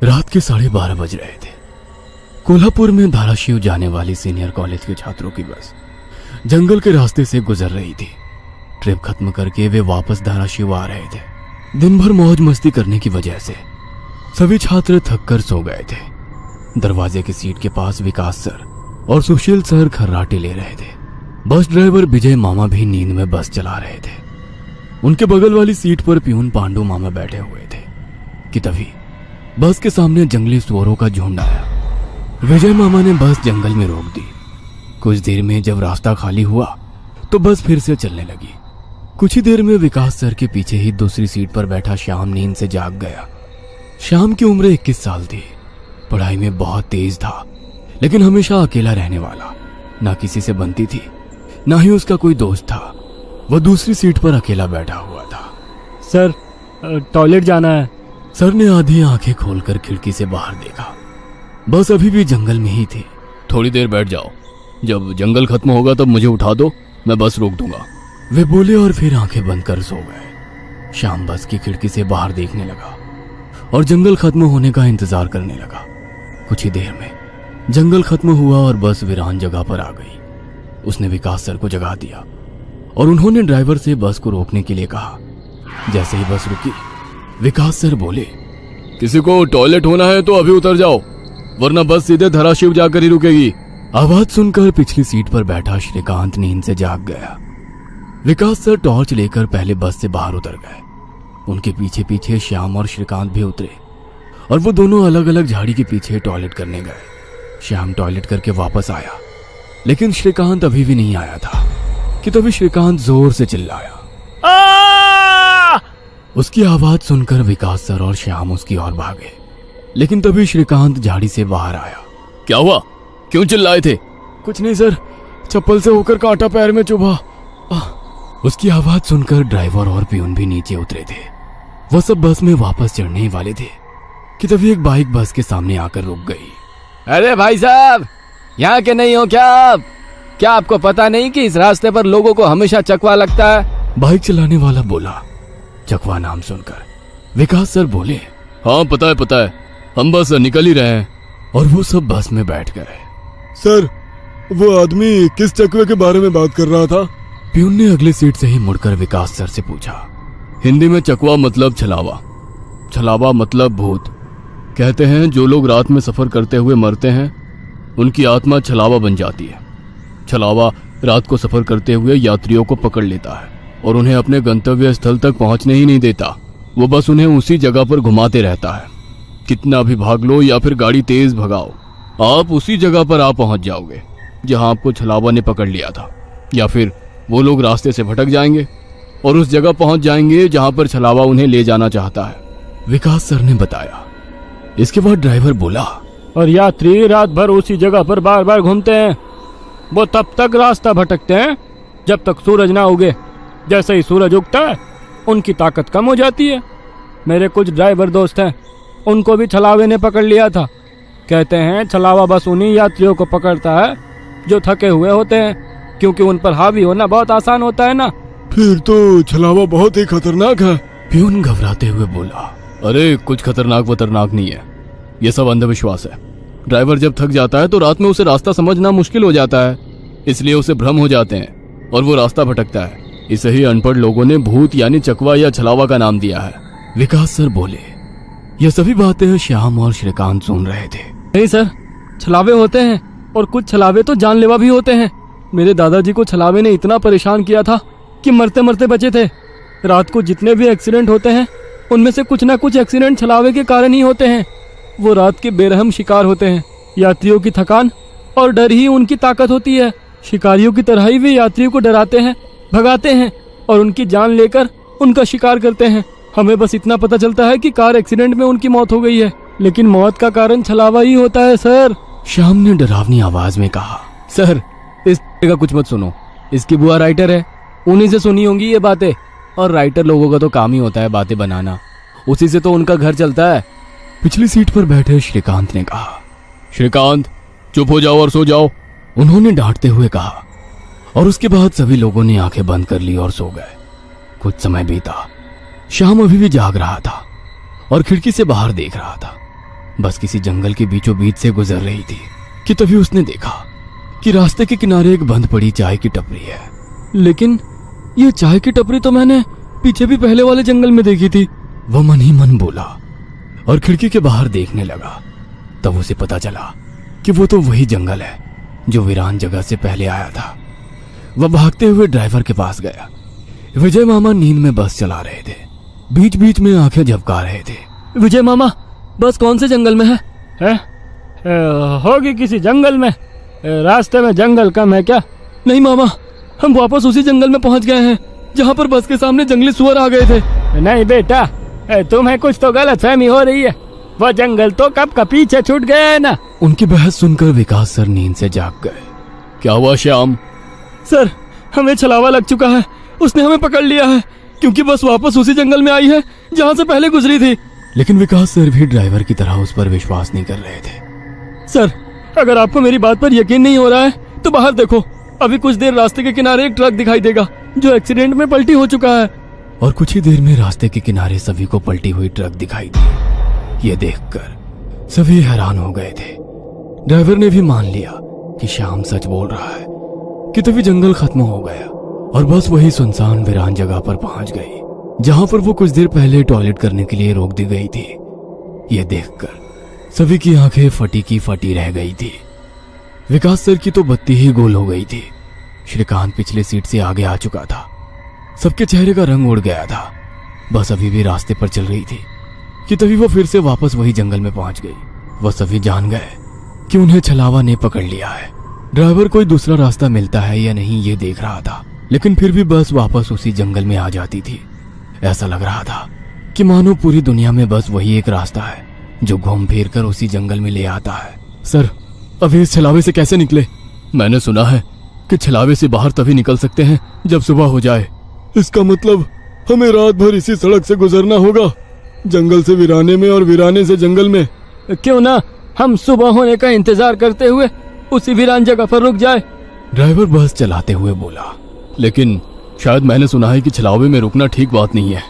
रात के 12:30 बज रहे थे। कोल्हापुर में धाराशिव जाने वाली सीनियर कॉलेज के छात्रों की बस जंगल के रास्ते से गुजर रही थी। ट्रिप खत्म करके वे वापस धाराशिव आ रहे थे। दिन भर मौज मस्ती करने की वजह से सभी छात्र थक कर सो गए थे। दरवाजे की सीट के पास विकास सर और सुशील सर खर्राटे ले रहे थे। बस ड्राइवर विजय मामा भी नींद में बस चला रहे थे। उनके बगल वाली सीट पर प्यून पांडु मामा बैठे हुए थे कि तभी बस के सामने जंगली सुअरों का झुंड आया। विजय मामा ने बस जंगल में रोक दी। कुछ देर में जब रास्ता खाली हुआ तो बस फिर से चलने लगी। कुछ ही देर में विकास सर के पीछे ही दूसरी सीट पर बैठा श्याम नींद से जाग गया। श्याम की उम्र 21 साल थी। पढ़ाई में बहुत तेज था, लेकिन हमेशा अकेला रहने वाला। ना किसी से बनती थी, ना ही उसका कोई दोस्त था। वह दूसरी सीट पर अकेला बैठा हुआ था। सर, टॉयलेट जाना है। सर ने आधी आंखें खोलकर खिड़की से बाहर देखा। बस अभी भी जंगल में ही थी। थोड़ी देर बैठ जाओ, जब जंगल खत्म होगा तब मुझे उठा दो, मैं बस रोक दूंगा। वे बोले और फिर आंखें बंद कर सो गए। श्याम बस की खिड़की से बाहर देखने लगा और जंगल खत्म होने का इंतजार करने लगा। कुछ ही देर में जंगल खत्म हुआ और बस वीरान जगह पर आ गई। उसने विकास सर को जगा दिया और उन्होंने ड्राइवर से बस को रोकने के लिए कहा। जैसे ही बस रुकी, विकास सर बोले, किसी को टॉयलेट होना है तो अभी उतर जाओ, वरना बस सीधे धाराशिव जाकर ही रुकेगी। आवाज सुनकर पिछली सीट पर बैठा श्रीकांत नींद से जाग गया। विकास सर टॉर्च लेकर पहले बस से बाहर उतर गए। उनके पीछे पीछे श्याम और श्रीकांत भी उतरे और वो दोनों अलग अलग झाड़ी के पीछे टॉयलेट करने गए। श्याम टॉयलेट करके वापस आया, लेकिन श्रीकांत अभी भी नहीं आया था कि तभी श्रीकांत जोर से चिल्लाया। उसकी आवाज सुनकर विकास सर और श्याम उसकी ओर भागे, लेकिन तभी श्रीकांत झाड़ी से बाहर आया। क्या हुआ, क्यों चिल्लाए थे? कुछ नहीं सर, चप्पल से होकर कांटा पैर में चुभा। उसकी आवाज सुनकर ड्राइवर और प्यून भी नीचे उतरे थे। वो सब बस में वापस चढ़ने ही वाले थे कि तभी एक बाइक बस के सामने आकर रुक गई। अरे भाई साहब, यहाँ के नहीं हो क्या आप? क्या आपको पता नहीं कि इस रास्ते पर लोगों को हमेशा चकवा लगता है? बाइक चलाने वाला बोला। चकवा नाम सुनकर विकास सर बोले, हाँ पता है, हम बस निकल ही रहे हैं। और वो सब बस में बैठ गए। सर, वो आदमी किस चकवे के बारे में बात कर रहा था? प्यून ने अगली सीट से ही मुड़कर विकास सर से पूछा। हिंदी में चकवा मतलब छलावा, छलावा मतलब भूत। कहते हैं जो लोग रात में सफर करते हुए मरते हैं उनकी आत्मा छलावा बन जाती है। छलावा रात को सफर करते हुए यात्रियों को पकड़ लेता है और उन्हें अपने गंतव्य स्थल तक पहुंचने ही नहीं देता। वो बस उन्हें उसी जगह पर घुमाते रहता है। कितना भी भाग लो या फिर गाड़ी तेज भगाओ, आप उसी जगह पर आ पहुंच जाओगे जहां आपको छलावा ने पकड़ लिया था। या फिर वो लोग रास्ते से भटक जाएंगे और उस जगह पहुंच जाएंगे जहां पर छलावा उन्हें ले जाना चाहता है, विकास सर ने बताया। इसके बाद ड्राइवर बोला, और यात्री रात भर उसी जगह पर बार बार घूमते हैं। वो तब तक रास्ता भटकते हैं जब तक सूरज ना उगे। जैसे ही सूरज उगता है उनकी ताकत कम हो जाती है। मेरे कुछ ड्राइवर दोस्त हैं, उनको भी छलावे ने पकड़ लिया था। कहते हैं छलावा बस उन्हीं यात्रियों को पकड़ता है जो थके हुए होते हैं, क्योंकि उन पर हावी होना बहुत आसान होता है ना। फिर तो छलावा बहुत ही खतरनाक है। प्यून घबराते हुए बोला। अरे कुछ खतरनाक वतरनाक नहीं है, ये सब अंधविश्वास है। ड्राइवर जब थक जाता है तो रात में उसे रास्ता समझना मुश्किल हो जाता है, इसलिए उसे भ्रम हो जाते हैं और वो रास्ता भटकता है। इसे ही अनपढ़ लोगों ने भूत यानी चकवा या छलावा का नाम दिया है। विकास सर बोले। यह सभी बातें श्याम और श्रीकांत सुन रहे थे। नहीं सर, छलावे होते हैं और कुछ छलावे तो जानलेवा भी होते हैं। मेरे दादाजी को छलावे ने इतना परेशान किया था कि मरते मरते बचे थे। रात को जितने भी एक्सीडेंट होते हैं उनमें से कुछ ना कुछ एक्सीडेंट छलावे के कारण ही होते हैं। वो रात के बेरहम शिकार होते हैं। यात्रियों की थकान और डर ही उनकी ताकत होती है। शिकारियों की तरह ही वे यात्रियों को डराते हैं, भगाते हैं और उनकी जान लेकर उनका शिकार करते हैं। हमें बस इतना पता चलता है कि कार एक्सीडेंट में उनकी मौत हो गई है, लेकिन मौत का कारण छलावा ही होता है सर। श्याम ने डरावनी आवाज में कहा। सर, इस का कुछ मत सुनो, इसकी बुआ राइटर है, उन्हीं से सुनी होंगी ये बातें। और राइटर लोगों का तो काम ही होता है बातें बनाना, उसी से तो उनका घर चलता है। पिछली सीट पर बैठे श्रीकांत ने कहा। श्रीकांत, चुप हो जाओ और सो जाओ, उन्होंने डांटते हुए कहा। और उसके बाद सभी लोगों ने आंखें बंद कर ली और सो गए। कुछ समय बीता। श्याम अभी भी जाग रहा था और खिड़की से बाहर देख रहा था। बस किसी जंगल के बीचों बीच से गुजर रही थी कि तभी उसने देखा कि रास्ते के किनारे एक बंद पड़ी चाय की टपरी है। लेकिन ये चाय की टपरी तो मैंने पीछे भी पहले वाले जंगल में देखी थी। वह मन ही मन बोला और खिड़की के बाहर देखने लगा। तब उसे पता चला कि वो तो वही जंगल है जो वीरान जगह से पहले आया था। वह भागते हुए ड्राइवर के पास गया। विजय मामा नींद में बस चला रहे थे, बीच बीच में आंखें झपका रहे थे। विजय मामा, बस कौन से जंगल में है? होगी किसी जंगल में। रास्ते में जंगल कम है क्या? नहीं मामा, हम वापस उसी जंगल में पहुंच गए हैं जहां पर बस के सामने जंगली सुअर आ गए थे। नहीं बेटा, तुम्हें कुछ तो गलतफहमी हो रही है। वो जंगल तो कब का पीछे छूट गया है ना। उनकी बहस सुनकर विकास सर नींद से जाग गए। क्या हुआ श्याम? सर, हमें छलावा लग चुका है। उसने हमें पकड़ लिया है क्योंकि बस वापस उसी जंगल में आई है जहां से पहले गुजरी थी। लेकिन विकास सर भी ड्राइवर की तरह उस पर विश्वास नहीं कर रहे थे। सर, अगर आपको मेरी बात पर यकीन नहीं हो रहा है तो बाहर देखो। अभी कुछ देर रास्ते के किनारे एक ट्रक दिखाई देगा जो एक्सीडेंट में पलटी हो चुका है। और कुछ ही देर में रास्ते के किनारे सभी को पलटी हुई ट्रक दिखाई दी। ये देखकर सभी हैरान हो गए थे। ड्राइवर ने भी मान लिया कि श्याम सच बोल रहा है कि तभी जंगल खत्म हो गया और बस वही सुनसान वीरान जगह पर पहुंच गई जहां पर वो कुछ देर पहले टॉयलेट करने के लिए रोक दी गई थी। ये देखकर सभी की आंखें फटी की फटी रह गई थी। विकास सर की तो बत्ती ही गोल हो गई थी। श्रीकांत पिछले सीट से आगे आ चुका था। सबके चेहरे का रंग उड़ गया था। बस अभी भी रास्ते पर चल रही थी कि तभी वो फिर से वापस वही जंगल में पहुंच गई। वह सभी जान गए कि उन्हें छलावा ने पकड़ लिया है। ड्राइवर कोई दूसरा रास्ता मिलता है या नहीं ये देख रहा था, लेकिन फिर भी बस वापस उसी जंगल में आ जाती थी। ऐसा लग रहा था कि मानो पूरी दुनिया में बस वही एक रास्ता है जो घूम फिर कर उसी जंगल में ले आता है। सर, अभी इस छलावे से कैसे निकले? मैंने सुना है कि छलावे से बाहर तभी निकल सकते हैं जब सुबह हो जाए। इसका मतलब हमें रात भर इसी सड़क से गुजरना होगा, जंगल से वीराने में और वीराने से जंगल में। क्यों ना हम सुबह होने का इंतजार करते हुए उसी वीरान जगह पर रुक जाए। ड्राइवर बस चलाते हुए बोला। लेकिन शायद मैंने सुना है कि छलावे में रुकना ठीक बात नहीं है।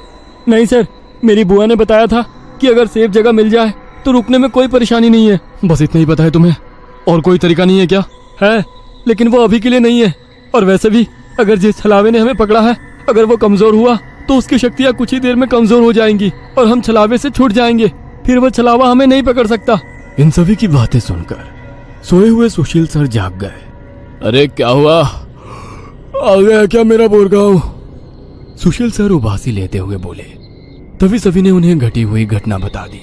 नहीं सर, मेरी बुआ ने बताया था कि अगर सेफ जगह मिल जाए तो रुकने में कोई परेशानी नहीं है। बस इतना ही पता है तुम्हें? और कोई तरीका नहीं है क्या? है, लेकिन वो अभी के लिए नहीं है। और वैसे भी अगर जिस छलावे ने हमें पकड़ा है, अगर वो कमजोर हुआ तो उसकी शक्तियाँ कुछ ही देर में कमजोर हो जाएंगी और हम छलावे से छूट जाएंगे। फिर वो छलावा हमें नहीं पकड़ सकता। इन सभी की बातें सुनकर सोए हुए सुशील सर जाग गए। अरे क्या हुआ? आ गया क्या मेरा बोरगांव? सुशील सर उबासी लेते हुए बोले। तभी सभी ने उन्हें घटी हुई घटना बता दी।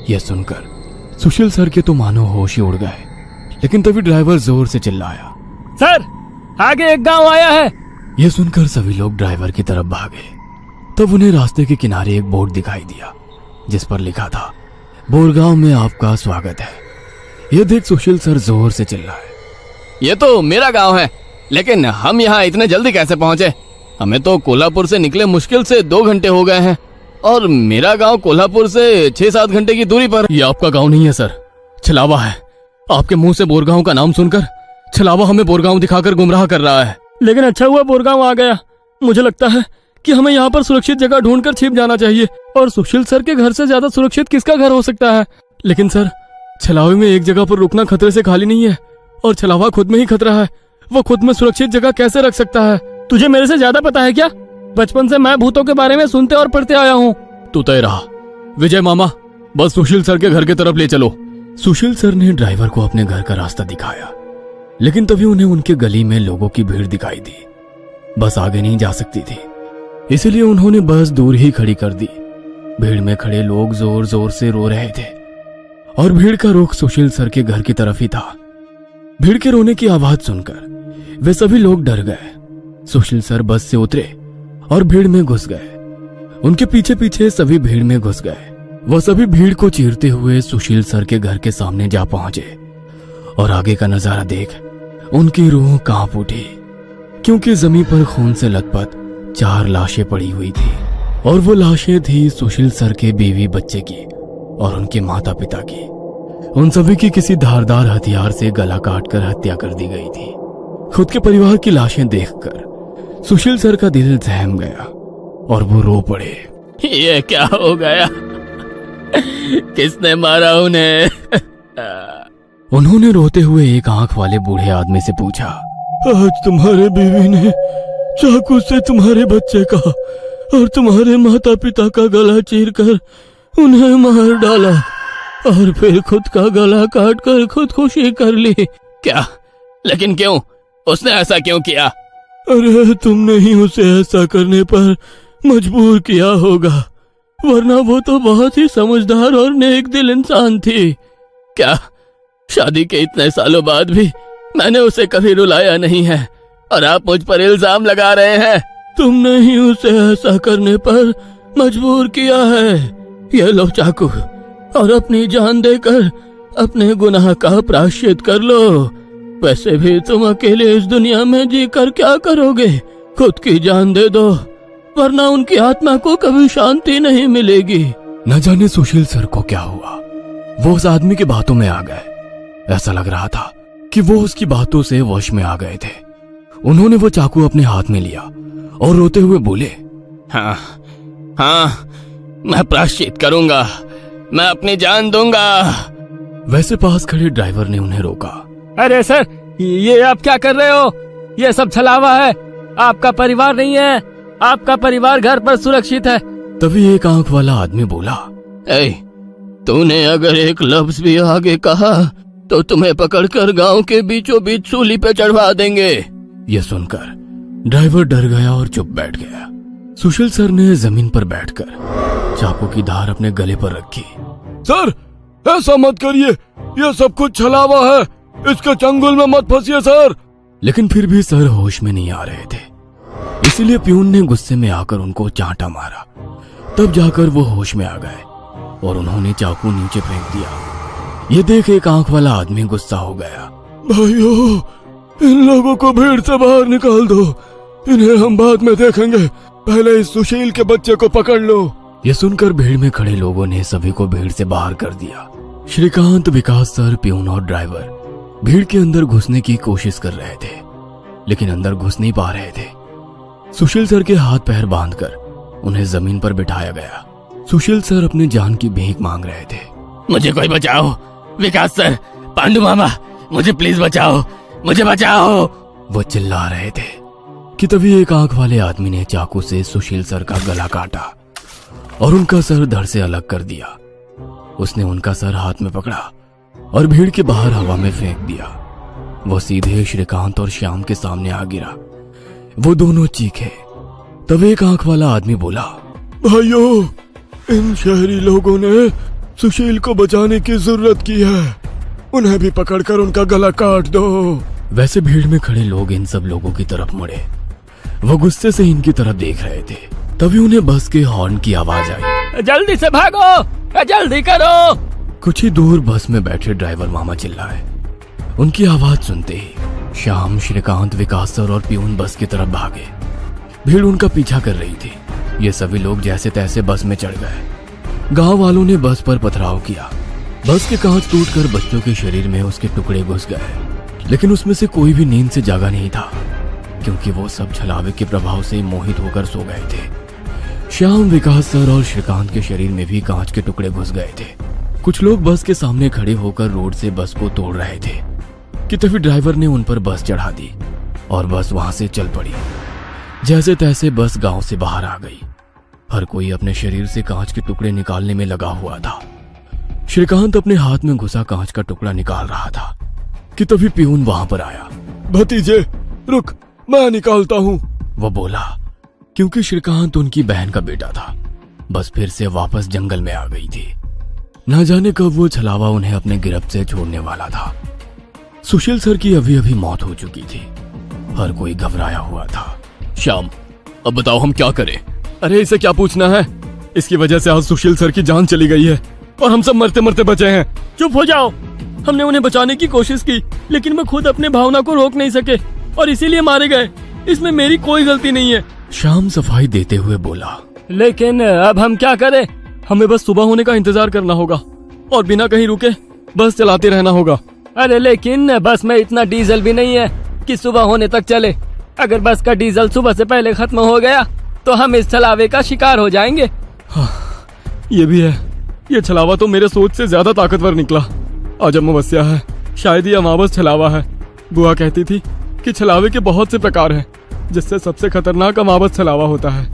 यह सुनकर सुशील सर के तो मानो होश ही उड़ गए। लेकिन तभी ड्राइवर जोर से चिल्लाया, सर, आगे एक गांव आया है। यह सुनकर सभी लोग ड्राइवर की तरफ भागे। तब उन्हें रास्ते के किनारे एक बोर्ड दिखाई दिया जिस पर लिखा था, बोरगांव में आपका स्वागत है। यह देख सुशील सर जोर से चिल्लाए, ये तो मेरा गांव है, लेकिन हम यहाँ इतने जल्दी कैसे पहुंचे? हमें तो कोल्हापुर से निकले मुश्किल से 2 घंटे हो गए हैं और मेरा गांव कोल्हापुर से 6-7 घंटे की दूरी पर। ये आपका गांव नहीं है सर, छलावा है। आपके मुंह से बोरगांव का नाम सुनकर छलावा हमें बोरगांव दिखाकर गुमराह कर रहा है। लेकिन अच्छा हुआ बोरगांव आ गया। मुझे लगता है कि हमें यहाँ पर सुरक्षित जगह ढूंढकर छिप जाना चाहिए। और सुशील सर के घर से ज्यादा सुरक्षित किसका घर हो सकता है? लेकिन सर, छलावे में एक जगह पर रुकना खतरे से खाली नहीं है और छलावा खुद में ही खतरा है। वो खुद में सुरक्षित जगह कैसे रख सकता है? तुझे मेरे से ज्यादा पता है क्या? बचपन से मैं भूतों के बारे में सुनते और पढ़ते आया हूँ। तू तय रहा। विजय मामा, बस सुशील सर के घर की तरफ ले चलो। सुशील सर ने ड्राइवर को अपने घर का रास्ता दिखाया। लेकिन तभी उन्हें उनके गली में लोगों की भीड़ दिखाई दी। बस आगे नहीं जा सकती थी, इसलिए उन्होंने बस दूर ही खड़ी कर दी। भीड़ में खड़े लोग जोर जोर से रो रहे थे और भीड़ का रुख सुशील सर के घर की तरफ ही था। भीड़ के रोने की आवाज सुनकर वे सभी लोग डर गए। सुशील सर बस से उतरे और भीड़ में घुस गए। उनके पीछे पीछे सभी भीड़ में घुस गए। वह सभी भीड़ को चीरते हुए सुशील सर के घर के सामने जा पहुंचे और आगे का नजारा देख उनकी रूह कांप उठी, क्योंकि जमीन पर खून से लथपथ 4 लाशें पड़ी हुई थी और वो लाशें थी सुशील सर के बीवी बच्चे की और उनके माता पिता की। उन सभी की किसी धारदार हथियार से गला काटकर हत्या कर दी गई थी। खुद के परिवार की लाशें देखकर सुशील सर का दिल सहम गया और वो रो पड़े। ये क्या हो गया? किसने मारा उन्हें? उन्होंने रोते हुए एक आंख वाले बूढ़े आदमी से पूछा। आज तुम्हारे बीवी ने चाकू से तुम्हारे बच्चे का और तुम्हारे माता पिता का गला चीरकर उन्हें मार डाला और फिर खुद का गला काट कर खुदकुशी कर ली। क्या? लेकिन क्यों? उसने ऐसा क्यों किया? अरे तुमने ही उसे ऐसा करने पर मजबूर किया होगा, वरना वो तो बहुत ही समझदार और नेक दिल इंसान थी। क्या? शादी के इतने सालों बाद भी मैंने उसे कभी रुलाया नहीं है और आप मुझ पर इल्जाम लगा रहे हैं? तुमने ही उसे ऐसा करने पर मजबूर किया है। ये लो चाकू और अपनी जान देकर अपने गुनाह का प्रायश्चित कर लो। वैसे भी तुम अकेले इस दुनिया में जीकर क्या करोगे? खुद की जान दे दो, वरना उनकी आत्मा को कभी शांति नहीं मिलेगी। न जाने सुशील सर को क्या हुआ, वो उस आदमी की बातों में आ गए। ऐसा लग रहा था कि वो उसकी बातों से वश में आ गए थे। उन्होंने वो चाकू अपने हाथ में लिया और रोते हुए बोले, हाँ हाँ, मैं प्रायश्चित करूंगा, मैं अपनी जान दूंगा। वैसे पास खड़े ड्राइवर ने उन्हें रोका। अरे सर, ये आप क्या कर रहे हो? ये सब छलावा है, आपका परिवार नहीं है। आपका परिवार घर पर सुरक्षित है। तभी एक आंख वाला आदमी बोला, ए, तूने अगर एक लफ्ज भी आगे कहा तो तुम्हें पकड़कर गांव के बीचों बीच सूली पे चढ़वा देंगे। यह सुनकर ड्राइवर डर गया और चुप बैठ गया। सुशील सर ने जमीन पर बैठकर चाकू की धार अपने गले पर रखी। सर, ऐसा मत करिए, ये सब कुछ छलावा है, इसके चंगुल में मत फंसिए सर। लेकिन फिर भी सर होश में नहीं आ रहे थे, इसीलिए प्यून ने गुस्से में आकर उनको चांटा मारा। तब जाकर वो होश में आ गए और उन्होंने चाकू नीचे फेंक दिया। ये देख एक आंख वाला आदमी गुस्सा हो गया। भाइयों, इन लोगों को भीड़ से बाहर निकाल दो, इन्हें हम बाद में देखेंगे, पहले इस सुशील के बच्चे को पकड़ लो। ये सुनकर भीड़ में खड़े लोगों ने सभी को भीड़ से बाहर कर दिया। श्रीकांत, विकास सर, प्यून और ड्राइवर भीड़ के अंदर घुसने की कोशिश कर रहे थे, लेकिन अंदर घुस नहीं पा रहे थे। सुशील सर के हाथ पैर बांधकर उन्हें जमीन पर बिठाया गया। सुशील सर अपनी जान की भीख मांग रहे थे। मुझे कोई बचाओ, विकास सर, पांडु मामा, मुझे प्लीज बचाओ, मुझे बचाओ। वो चिल्ला रहे थे कि तभी एक आंख वाले आदमी ने चाकू से सुशील सर का गला काटा और उनका सर धड़ से अलग कर दिया। उसने उनका सर हाथ में पकड़ा और भीड़ के बाहर हवा में फेंक दिया। वो सीधे श्रीकांत और श्याम के सामने आ गिरा। वो दोनों चीखे। तब एक आंख वाला आदमी बोला, भाइयों, इन शहरी लोगों ने सुशील को बचाने की जरूरत की है, उन्हें भी पकड़कर उनका गला काट दो। वैसे भीड़ में खड़े लोग इन सब लोगों की तरफ मुड़े। वो गुस्से से इनकी तरफ देख रहे थे। तभी उन्हें बस के हॉर्न की आवाज आई। जल्दी से भागो, जल्दी करो। कुछ ही दूर बस में बैठे ड्राइवर मामा चिल्लाए। उनकी आवाज सुनते ही श्याम, श्रीकांत, विकास सर और प्यून बस की तरफ भागे। भीड़ उनका पीछा कर रही थी। ये सभी लोग जैसे तैसे बस में चढ़ गए। गांव वालों ने बस पर पथराव किया। बस के कांच टूटकर बच्चों के शरीर में उसके टुकड़े घुस गए, लेकिन उसमें से कोई भी नींद से जागा नहीं था, क्योंकि वो सब छलावे के प्रभाव से मोहित होकर सो गए थे। श्याम, विकास सर और श्रीकांत के शरीर में भी कांच के टुकड़े घुस गए थे। कुछ लोग बस के सामने खड़े होकर रोड से बस को तोड़ रहे थे कि तभी ड्राइवर ने उन पर बस चढ़ा दी और बस वहां से चल पड़ी। जैसे तैसे बस गांव से बाहर आ गई। हर कोई अपने शरीर से कांच के टुकड़े निकालने में लगा हुआ था। श्रीकांत अपने हाथ में घुसा कांच का टुकड़ा निकाल रहा था कि तभी प्यून वहां पर आया। भतीजे, रुक, मैं निकालता हूँ, वो बोला, क्योंकि श्रीकांत उनकी बहन का बेटा था। बस फिर से वापस जंगल में आ गई थी। न जाने कब वो छलावा उन्हें अपने गिरफ्त से छोड़ने वाला था। सुशील सर की अभी अभी मौत हो चुकी थी। हर कोई घबराया हुआ था। श्याम, अब बताओ हम क्या करें? अरे इसे क्या पूछना है, इसकी वजह से आज सुशील सर की जान चली गई है और हम सब मरते मरते बचे हैं। चुप हो जाओ। हमने उन्हें बचाने की कोशिश की, लेकिन मैं खुद अपने भावना को रोक नहीं सके और इसीलिए मारे गए। इसमें मेरी कोई गलती नहीं है। श्याम सफाई देते हुए बोला, लेकिन अब हम क्या करें? हमें बस सुबह होने का इंतजार करना होगा और बिना कहीं रुके बस चलाते रहना होगा। अरे लेकिन बस में इतना डीजल भी नहीं है कि सुबह होने तक चले। अगर बस का डीजल सुबह से पहले खत्म हो गया तो हम इस छलावे का शिकार हो जाएंगे। ये भी है, ये छलावा तो मेरे सोच से ज्यादा ताकतवर निकला। आज अमावस्या है, शायद ये अमावस छलावा है। बुआ कहती थी कि छलावे के बहुत से प्रकार हैं, जिससे सबसे खतरनाक अमावस छलावा होता है।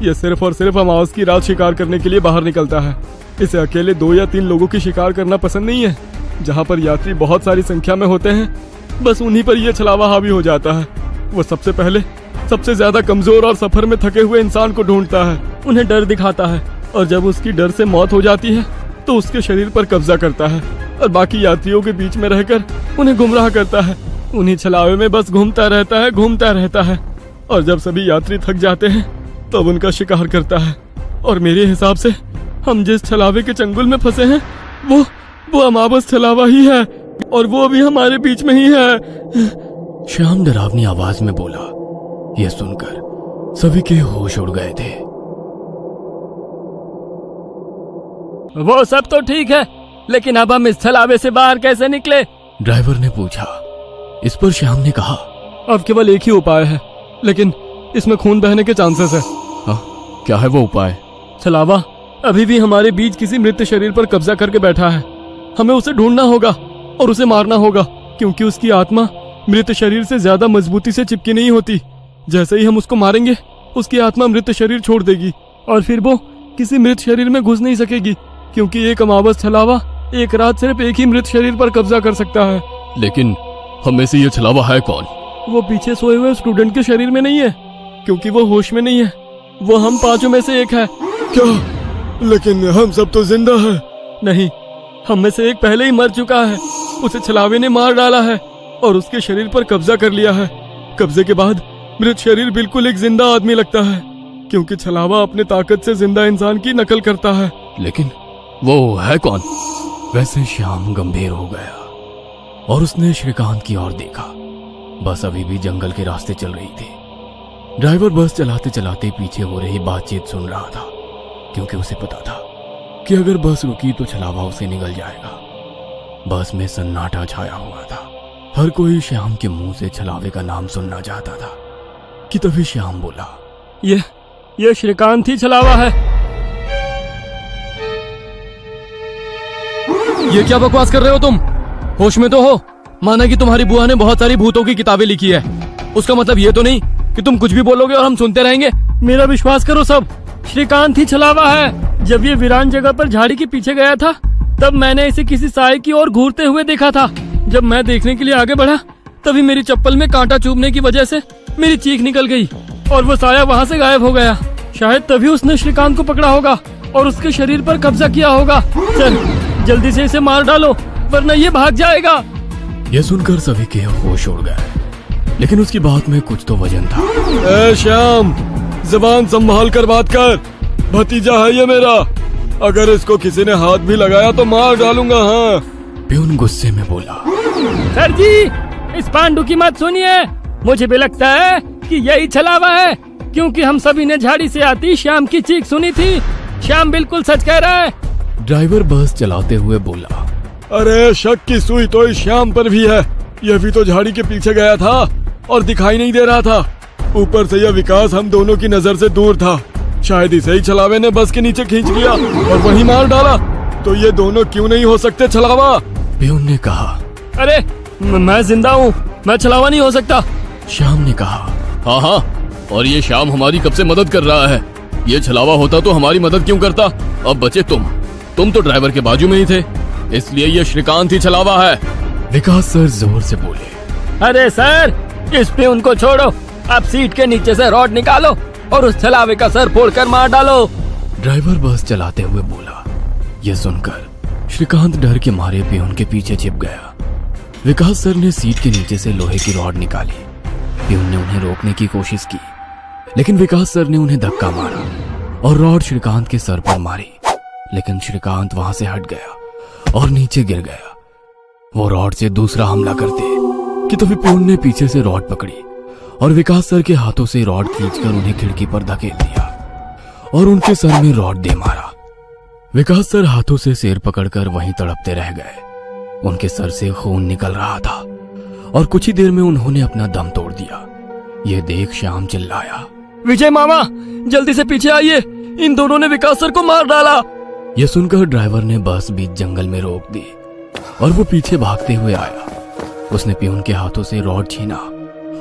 यह सिर्फ और सिर्फ अमावस की रात शिकार करने के लिए बाहर निकलता है। इसे अकेले 2 या 3 लोगों की शिकार करना पसंद नहीं है। जहाँ पर यात्री बहुत सारी संख्या में होते हैं, बस उन्हीं पर यह छलावा हावी हो जाता है। वो सबसे पहले सबसे ज्यादा कमजोर और सफर में थके हुए इंसान को ढूंढता है, उन्हें डर दिखाता है, और जब उसकी डर से मौत हो जाती है तो उसके शरीर पर कब्जा करता है और बाकी यात्रियों के बीच में रहकर उन्हें गुमराह करता है। उन्हीं छलावे में बस घूमता रहता है और जब सभी यात्री थक जाते हैं तब उनका शिकार करता है। और मेरे हिसाब से हम जिस छलावे के चंगुल में फंसे हैं वो अमावस छलावा ही है, और वो अभी हमारे बीच में ही है। श्याम डरावनी आवाज में बोला। यह सुनकर सभी के होश उड़ गए थे। वो सब तो ठीक है, लेकिन अब हम इस छलावे से बाहर कैसे निकले? ड्राइवर ने पूछा। इस पर श्याम ने कहा, अब केवल एक ही उपाय है, लेकिन इसमें खून बहने के चांसेस है। हाँ, क्या है वो उपाय? छलावा अभी भी हमारे बीच किसी मृत शरीर पर कब्जा करके बैठा है। हमें उसे ढूंढना होगा और उसे मारना होगा, क्योंकि उसकी आत्मा मृत शरीर से ज्यादा मजबूती से चिपकी नहीं होती। जैसे ही हम उसको मारेंगे, उसकी आत्मा मृत शरीर छोड़ देगी और फिर वो किसी मृत शरीर में घुस नहीं सकेगी, क्योंकि एक अमावस छलावा एक रात सिर्फ एक ही मृत शरीर पर कब्जा कर सकता है। लेकिन हम में से ये छलावा है कौन? वो पीछे सोए हुए स्टूडेंट के शरीर में नहीं है, क्योंकि वो होश में नहीं है। वो हम 5 में से एक है। क्या? लेकिन हम सब तो जिंदा हैं। नहीं, हम में से एक पहले ही मर चुका है। उसे छलावे ने मार डाला है और उसके शरीर पर कब्जा कर लिया है। कब्जे के बाद मृत शरीर बिल्कुल एक जिंदा आदमी लगता है, क्योंकि छलावा अपने ताकत से जिंदा इंसान की नकल करता है। लेकिन वो है कौन? वैसे श्याम गंभीर हो गया और उसने श्रीकांत की ओर देखा। बस अभी भी जंगल के रास्ते चल रही थी। ड्राइवर बस चलाते चलाते पीछे हो रही बातचीत सुन रहा था, क्योंकि उसे पता था कि अगर बस रुकी तो छलावा उसे निगल जाएगा। बस में सन्नाटा छाया हुआ था। हर कोई श्याम के मुंह से छलावे का नाम सुनना चाहता था कि तभी श्याम बोला, ये श्रीकांत ही छलावा है। ये क्या बकवास कर रहे हो तुम? होश में तो हो? माना कि तुम्हारी बुआ ने बहुत सारी भूतों की किताबें लिखी है, उसका मतलब ये तो नहीं कि तुम कुछ भी बोलोगे और हम सुनते रहेंगे। मेरा विश्वास करो सब, श्रीकांत ही छलावा है। जब ये वीरान जगह पर झाड़ी के पीछे गया था, तब मैंने इसे किसी साए की ओर घूरते हुए देखा था। जब मैं देखने के लिए आगे बढ़ा, तभी मेरी चप्पल में कांटा चुभने की वजह से मेरी चीख निकल गई और वो साया वहाँ से गायब हो गया। शायद तभी उसने श्रीकांत को पकड़ा होगा और उसके शरीर पर कब्जा किया होगा। चल जल्दी से इसे मार डालो, वरना ये भाग जाएगा। यह सुनकर सभी के होश उड़ गए, लेकिन उसकी बात में कुछ तो वजन था। ए श्याम, जबान संभाल कर बात कर। भतीजा है ये मेरा, अगर इसको किसी ने हाथ भी लगाया तो मार डालूंगा। हाँ। प्यून गुस्से में बोला, सर जी, इस पांडु की मत सुनिए। मुझे भी लगता है कि यही छलावा है, क्योंकि हम सभी ने झाड़ी से आती श्याम की चीख सुनी थी। श्याम बिल्कुल सच कह रहा है। ड्राइवर बस चलाते हुए बोला, अरे शक की सुई तो इस श्याम पर भी है। यह भी तो झाड़ी के पीछे गया था और दिखाई नहीं दे रहा था। ऊपर से यह विकास हम दोनों की नजर से दूर था। शायद इसे ही छलावे ने बस के नीचे खींच लिया और वहीं मार डाला। तो ये दोनों क्यों नहीं हो सकते छलावा? प्यून ने कहा। अरे मैं जिंदा हूँ, मैं छलावा नहीं हो सकता। श्याम ने कहा, हाँ, और ये श्याम हमारी कब से मदद कर रहा है। ये छलावा होता तो हमारी मदद क्यों करता? अब बचे तुम तो ड्राइवर के बाजू में ही थे, इसलिए ये श्रीकांत ही छलावा है। विकास सर जोर से बोले, अरे सर, इस पे उनको छोड़ो। आप सीट के नीचे से रॉड निकालो और उस छलावे का सर फोड़कर मार डालो। ड्राइवर बस चलाते हुए बोला। यह सुनकर श्रीकांत डर के मारे प्यून के पीछे छिप गया। विकास सर ने सीट के नीचे से लोहे की रॉड निकाली। प्यून ने उन्हें रोकने की कोशिश की, लेकिन विकास सर ने उन्हें धक्का मारा और रॉड श्रीकांत के सर पर मारी। लेकिन श्रीकांत वहां से हट गया और नीचे गिर गया। वो रॉड से दूसरा हमला करते कि तभी प्यून ने पीछे से रॉड पकड़ी और विकास सर के हाथों से रॉड खींचकर उन्हें खिड़की पर धकेल दिया और उनके सर में रॉड दे मारा। विकास सर हाथों से सिर पकड़कर वहीं तड़पते रह गए। उनके सर से खून निकल रहा था और कुछ ही देर में उन्होंने अपना दम तोड़ दिया। यह देख श्याम चिल्लाया, विजय मामा, जल्दी से पीछे आइए, इन दोनों ने विकास सर को मार डाला। यह सुनकर ड्राइवर ने बस बीच जंगल में रोक दी और वो पीछे भागते हुए आया। उसने पियून के हाथों से रॉड छीना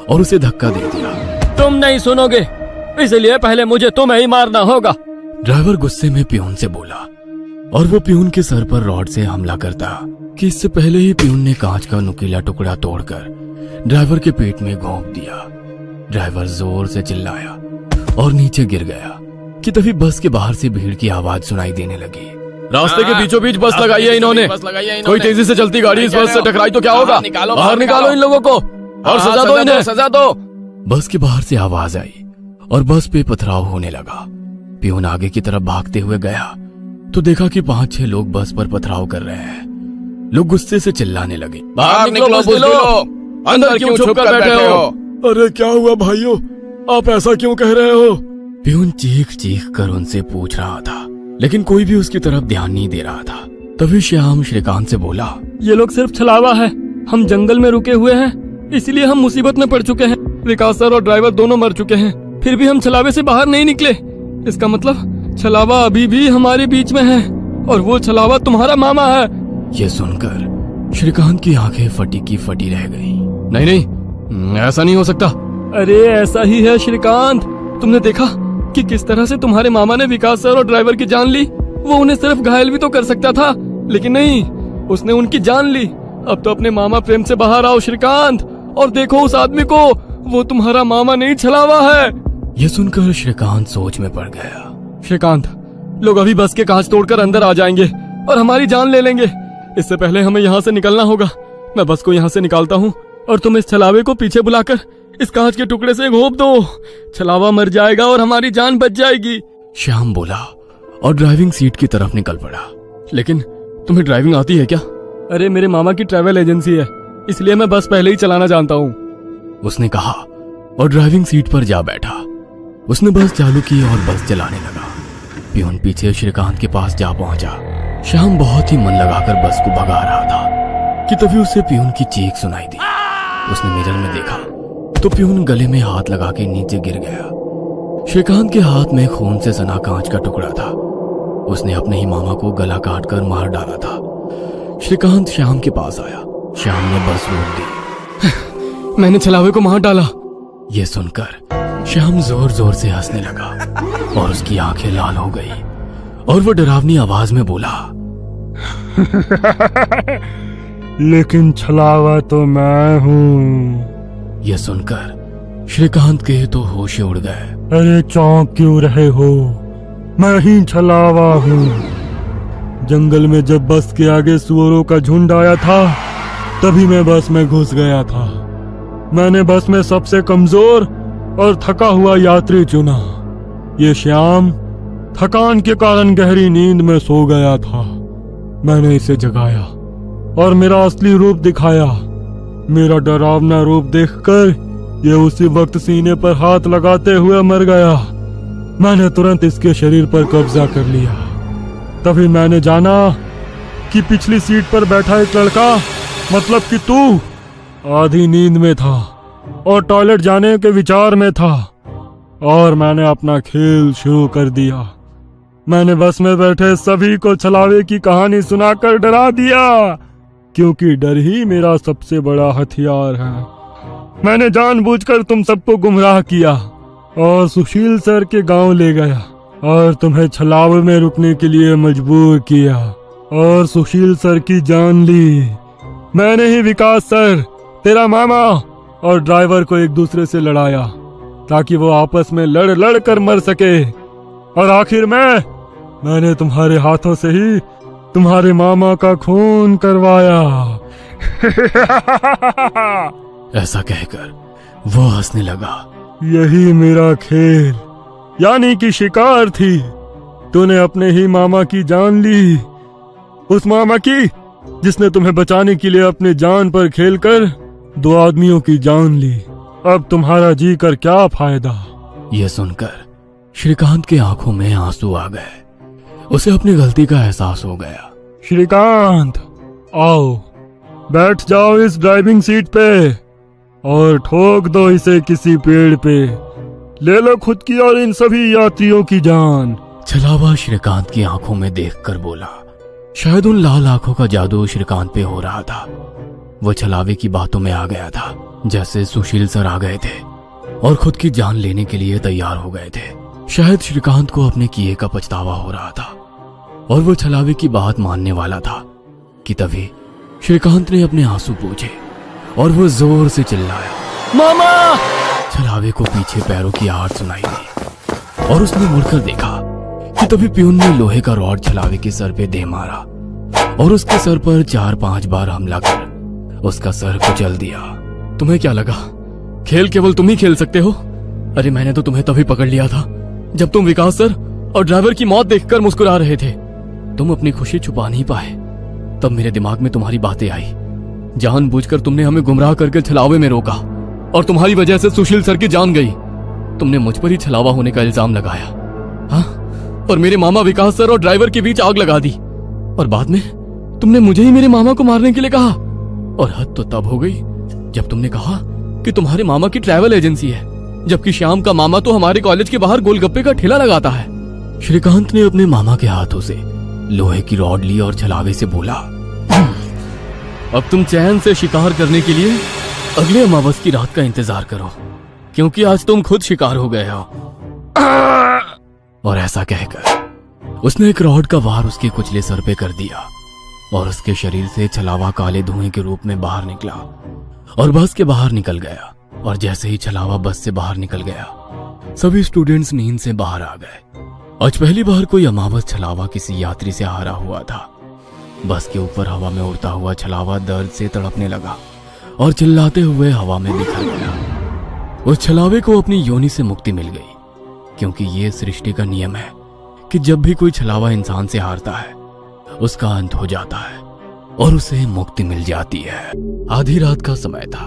और उसे धक्का दे दिया। तुम नहीं सुनोगे, इसलिए पहले मुझे तुम्हें ही मारना होगा। ड्राइवर गुस्से में पियून से बोला और वो पियून के सर पर रॉड से हमला करता कि इससे पहले ही पियून ने कांच का नुकीला टुकड़ा तोड़कर ड्राइवर के पेट में घोंप दिया। ड्राइवर जोर से चिल्लाया और नीचे गिर गया कि तभी बस के बाहर से भीड़ की आवाज सुनाई देने लगी। रास्ते के बीचों बीच बस लगाई है इन्होंने। कोई तेजी से चलती गाड़ी इस बस से टकराई तो क्या होगा? बाहर निकालो इन लोगों को और सजा दो इन्हें, सजा दो। बस के बाहर से आवाज आई और बस पे पथराव होने लगा। पियून आगे की तरफ भागते हुए गया तो देखा कि 5-6 लोग बस पर पथराव कर रहे हैं। लोग गुस्से से चिल्लाने लगे, बाहर निकलो बुज़दिलो, अंदर क्यों छुप कर बैठे हो? अरे क्या हुआ भाइयों, आप ऐसा क्यों कह रहे हो? पियून चीख चीख कर उनसे पूछ रहा था, लेकिन कोई भी उसकी तरफ ध्यान नहीं दे रहा था। तभी श्याम श्रीकांत से बोला, ये लोग सिर्फ छलावा है। हम जंगल में रुके हुए हैं, इसलिए हम मुसीबत में पड़ चुके हैं। विकास सर और ड्राइवर दोनों मर चुके हैं, फिर भी हम छलावे से बाहर नहीं निकले। इसका मतलब छलावा अभी भी हमारे बीच में है और वो छलावा तुम्हारा मामा है। ये सुनकर श्रीकांत की आंखें फटी की फटी रह गईं। नहीं नहीं, ऐसा नहीं हो सकता। अरे ऐसा ही है श्रीकांत, तुमने देखा कि किस तरह से तुम्हारे मामा ने विकास सर और ड्राइवर की जान ली। वो उन्हें सिर्फ घायल भी तो कर सकता था, लेकिन नहीं, उसने उनकी जान ली। अब तो अपने मामा प्रेम से बाहर आओ श्रीकांत और देखो उस आदमी को, वो तुम्हारा मामा नहीं छलावा है। ये सुनकर श्रीकांत सोच में पड़ गया। श्रीकांत, लोग अभी बस के कांच तोड़कर अंदर आ जाएंगे और हमारी जान ले लेंगे। इससे पहले हमें यहाँ से निकलना होगा। मैं बस को यहाँ से निकालता हूँ और तुम इस छलावे को पीछे बुलाकर इस कांच के टुकड़े से घोंप दो। छलावा मर जाएगा और हमारी जान बच जाएगी। श्याम बोला और ड्राइविंग सीट की तरफ निकल पड़ा। लेकिन तुम्हें ड्राइविंग आती है क्या? अरे मेरे मामा की ट्रैवल एजेंसी है, इसलिए मैं बस पहले ही चलाना जानता हूँ, उसने कहा और ड्राइविंग सीट पर जा बैठा। उसने बस चालू की और बस चलाने लगा। पियून पीछे श्रीकांत के पास जा पहुंचा। श्याम बहुत ही मन लगाकर बस को भगा रहा था कि तभी उसे पियून की चीख सुनाई दी। उसने मिरर में देखा तो पियून गले में हाथ लगा के नीचे गिर गया। श्रीकांत के हाथ में खून से सना कांच का टुकड़ा था। उसने अपने ही मामा को गला काट कर मार डाला था। श्रीकांत श्याम के पास आया। श्याम ने बस रोक दी। मैंने छलावे को मार डाला। ये सुनकर श्याम जोर जोर से हंसने लगा और उसकी आंखें लाल हो गई और वो डरावनी आवाज में बोला, लेकिन छलावा तो मैं हूँ। यह सुनकर श्रीकांत के तो होश उड़ गए। अरे चौंक क्यों रहे हो, मैं ही छलावा हूँ। जंगल में जब बस के आगे सुअरों का झुंड आया था, तभी मैं बस में घुस गया था। मैंने बस में सबसे कमजोर और थका हुआ यात्री चुना। ये श्याम थकान के कारण गहरी नींद में सो गया था। मैंने इसे जगाया और मेरा असली रूप दिखाया। मेरा डरावना रूप देखकर ये उसी वक्त सीने पर हाथ लगाते हुए मर गया। मैंने तुरंत इसके शरीर पर कब्जा कर लिया। तभी मैंने जाना कि पिछली सीट पर बैठा एक लड़का, मतलब कि तू, आधी नींद में था और टॉयलेट जाने के विचार में था, और मैंने अपना खेल शुरू कर दिया। मैंने बस में बैठे सभी को छलावे की कहानी सुनाकर डरा दिया, क्योंकि डर ही मेरा सबसे बड़ा हथियार है। मैंने जानबूझकर तुम सबको गुमराह किया और सुशील सर के गांव ले गया और तुम्हें छलावे में रुकने के लिए मजबूर किया और सुशील सर की जान ली। मैंने ही विकास सर, तेरा मामा और ड्राइवर को एक दूसरे से लड़ाया ताकि वो आपस में लड़ लड़ कर मर सके, और आखिर मैंने तुम्हारे हाथों से ही तुम्हारे मामा का खून करवाया। ऐसा कहकर वो हंसने लगा। यही मेरा खेल यानी कि शिकार थी। तूने अपने ही मामा की जान ली, उस मामा की जिसने तुम्हें बचाने के लिए अपनी जान पर खेलकर 2 आदमियों की जान ली। अब तुम्हारा जी कर क्या फायदा। यह सुनकर श्रीकांत की आंखों में आंसू आ गए। उसे अपनी गलती का एहसास हो गया। श्रीकांत, आओ बैठ जाओ इस ड्राइविंग सीट पे और ठोक दो इसे किसी पेड़ पे। ले लो खुद की और इन सभी यात्रियों की जान। छलावा श्रीकांत की आंखों में देखकर बोला। शायद उन लाल आंखों का जादू श्रीकांत पे हो रहा था। वो छलावे की बातों में आ गया था, जैसे सुशील सर आ गए थे और खुद की जान लेने के लिए तैयार हो गए थे। शायद श्रीकांत को अपने किए का पछतावा हो रहा था और वो छलावे की बात मानने वाला था कि तभी श्रीकांत ने अपने आंसू पोंछे और वो जोर से चिल्लाया, मामा। छलावे को पीछे पैरों की आहट सुनाई दी और उसने मुड़कर देखा कि तभी प्यून ने लोहे का रॉड छलावे के सर पे दे मारा और उसके सर पर 4-5 बार हमला कर उसका सर कुचल दिया। तुम्हें क्या लगा खेल केवल तुम ही खेल सकते हो? अरे मैंने तो तुम्हें तभी पकड़ लिया था जब तुम विकास सर और ड्राइवर की मौत देखकर मुस्कुरा रहे थे। तुम अपनी खुशी छुपा नहीं पाए। तब मेरे दिमाग में तुम्हारी बातें आई। जानबूझकर तुमने हमें गुमराह करके छलावे में रोका और तुम्हारी वजह से सुशील सर की जान गई। तुमने मुझ पर ही छलावा होने का इल्जाम लगाया, हाँ? और मेरे मामा विकास सर और ड्राइवर के बीच आग लगा दी और बाद में तुमने मुझे ही मेरे मामा को मारने के लिए कहा। और हद तो तब हो गई जब तुमने कहा कि तुम्हारे मामा की ट्रैवल एजेंसी है, जबकि श्याम का मामा तो हमारे कॉलेज के बाहर गोलगप्पे का ठेला लगाता है। श्रीकांत ने अपने मामा के हाथों से लोहे की रॉड ली और छलावे से बोला, अब तुम चैन से शिकार करने के लिए अगले अमावस की रात का इंतजार करो, क्योंकि आज तुम खुद शिकार हो गए हो। और ऐसा कहकर उसने एक रॉड का वार उसके कुचले सर पे कर दिया और उसके शरीर से छलावा काले धुएं के रूप में बाहर निकला और बस के बाहर निकल गया। और जैसे ही छलावा बस से बाहर निकल गया, सभी स्टूडेंट्स नींद से बाहर आ गए। आज पहली बार कोई अमावस छलावा किसी यात्री से हारा हुआ था। बस के ऊपर हवा में उड़ता हुआ छलावा दर्द से तड़पने लगा और चिल्लाते हुए हवा में बिखर गया। उस छलावे को अपनी योनि से मुक्ति मिल गई, क्योंकि ये सृष्टि का नियम है कि जब भी कोई छलावा इंसान से हारता है उसका अंत हो जाता है और उसे मुक्ति मिल जाती है। आधी रात का समय था।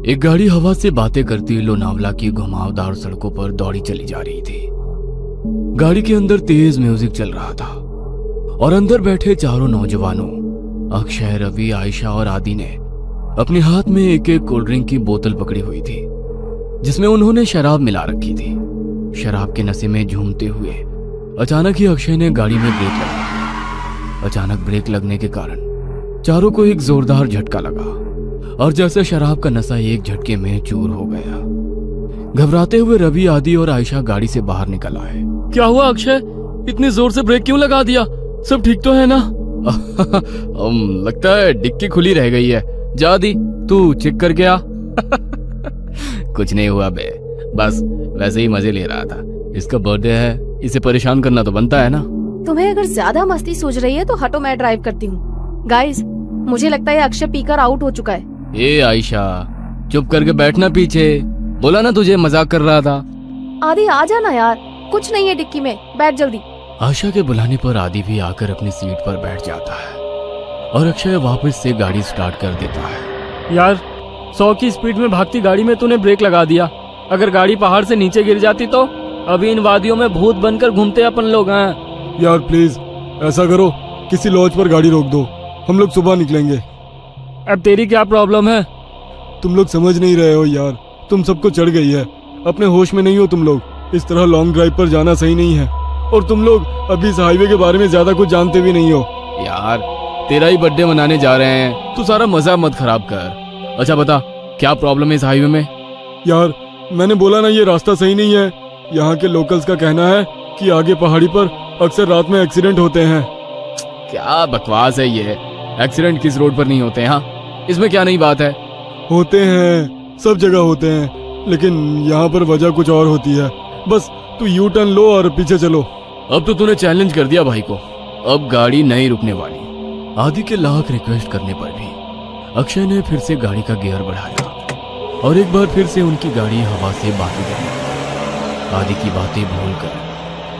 एक गाड़ी हवा से बातें करती लोनावला की घुमावदार सड़कों पर दौड़ी चली जा रही थी। गाड़ी के अंदर तेज म्यूजिक चल रहा था और अंदर बैठे चारों नौजवानों अक्षय, रवि, आयशा और आदि ने अपने हाथ में एक एक कोल्ड ड्रिंक की बोतल पकड़ी हुई थी, जिसमें उन्होंने शराब मिला रखी थी। शराब के नशे में झूमते हुए अचानक ही अक्षय ने गाड़ी में ब्रेक लगा दी। अचानक ब्रेक लगने के कारण चारों को एक जोरदार झटका लगा और जैसे शराब का नशा एक झटके में चूर हो गया। घबराते हुए रवि, आदि और आयशा गाड़ी से बाहर निकल आए। क्या हुआ अक्षय, इतनी जोर से ब्रेक क्यों लगा दिया? सब ठीक तो है ना? लगता है डिक्की खुली रह गई है। जा आदि, तू चेक करके आ। कुछ नहीं हुआ बे, बस वैसे ही मजे ले रहा था। इसका बर्थडे है, इसे परेशान करना तो बनता है ना। तुम्हें अगर ज्यादा मस्ती सूझ रही है तो हटो, मैं ड्राइव करती हूँ। गाइस, मुझे लगता है अक्षय पीकर आउट हो चुका है। ए आयशा, चुप करके बैठना पीछे। बोला ना तुझे मजाक कर रहा था। आदि आ जाना यार, कुछ नहीं है डिक्की में, बैठ जल्दी। आशा के बुलाने पर आदि भी आकर अपनी सीट पर बैठ जाता है और अक्षय वापस से गाड़ी स्टार्ट कर देता है। यार 100 की स्पीड में भागती गाड़ी में तूने ब्रेक लगा दिया। अगर गाड़ी पहाड़ से नीचे गिर जाती तो अभी इन वादियों में भूत बनकर घूमते अपन लोग हैं। यार प्लीज ऐसा करो, किसी लॉज पर गाड़ी रोक दो, हम लोग सुबह निकलेंगे। अब तेरी क्या प्रॉब्लम है? तुम लोग समझ नहीं रहे हो यार, तुम सबको चढ़ गई है, अपने होश में नहीं हो तुम लोग। इस तरह लॉन्ग ड्राइव पर जाना सही नहीं है और तुम लोग अभी इस हाईवे के बारे में ज्यादा कुछ जानते भी नहीं हो। यार तेरा ही बर्थडे मनाने जा रहे हैं, तू सारा मजा मत खराब कर। अच्छा बता, क्या प्रॉब्लम है इस हाईवे में? यार मैंने बोला ना, ये रास्ता सही नहीं है। यहाँ के लोकल्स का कहना है कि आगे पहाड़ी पर अक्सर रात में एक्सीडेंट होते हैं। क्या बकवास है ये, एक्सीडेंट किस रोड पर नहीं होते हैं? हाँ, इसमें क्या नई बात है? होते हैं, सब जगह होते हैं, लेकिन यहाँ पर वजह कुछ और होती है। बस तू यू टर्न लो और पीछे चलो। अब तो तूने चैलेंज कर दिया भाई को, अब गाड़ी नहीं रुकने वाली। आदि के लाख रिक्वेस्ट करने पर भी अक्षय ने फिर से गाड़ी का गियर बढ़ाया और एक बार फिर से उनकी गाड़ी हवा से बाकी गई। आदि की बातें भूलकर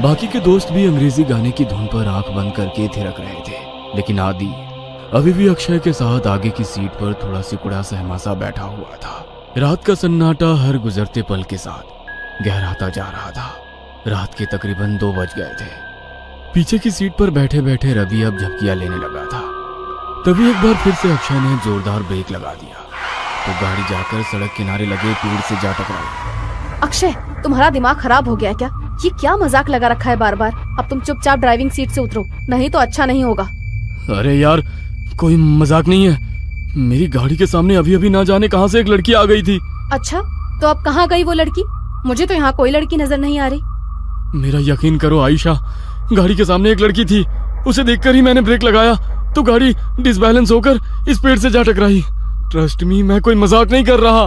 बाकी के दोस्त भी अंग्रेजी गाने की धुन पर आंख बंद करके थिरक रहे थे, लेकिन आदि अभी भी अक्षय के साथ आगे की सीट पर थोड़ा सिकुड़ा सहमा सा बैठा हुआ था। रात का सन्नाटा हर गुजरते पल के साथ गहराता जा रहा था। रात के तकरीबन 2 बज गए थे। पीछे की सीट पर बैठे बैठे रवि अब झपकियां लेने लगा था। तभी एक बार फिर से अक्षय ने जोरदार ब्रेक लगा दिया तो गाड़ी जाकर सड़क किनारे लगे पेड़ से जा टकराई। अक्षय, तुम्हारा दिमाग खराब हो गया क्या? ये क्या मजाक लगा रखा है बार बार। अब तुम चुपचाप ड्राइविंग सीट से उतरो, नहीं तो अच्छा नहीं होगा। अरे यार, कोई मजाक नहीं है। मेरी गाड़ी के सामने अभी अभी ना जाने कहां से एक लड़की आ गई थी। अच्छा, तो अब कहाँ गई वो लड़की? मुझे तो यहाँ कोई लड़की नजर नहीं आ रही। मेरा यकीन करो आयशा, गाड़ी के सामने एक लड़की थी। उसे देखकर ही मैंने ब्रेक लगाया तो गाड़ी डिसबैलेंस होकर इस पेड़ से जा टकराई। ट्रस्ट मी, मैं कोई मजाक नहीं कर रहा।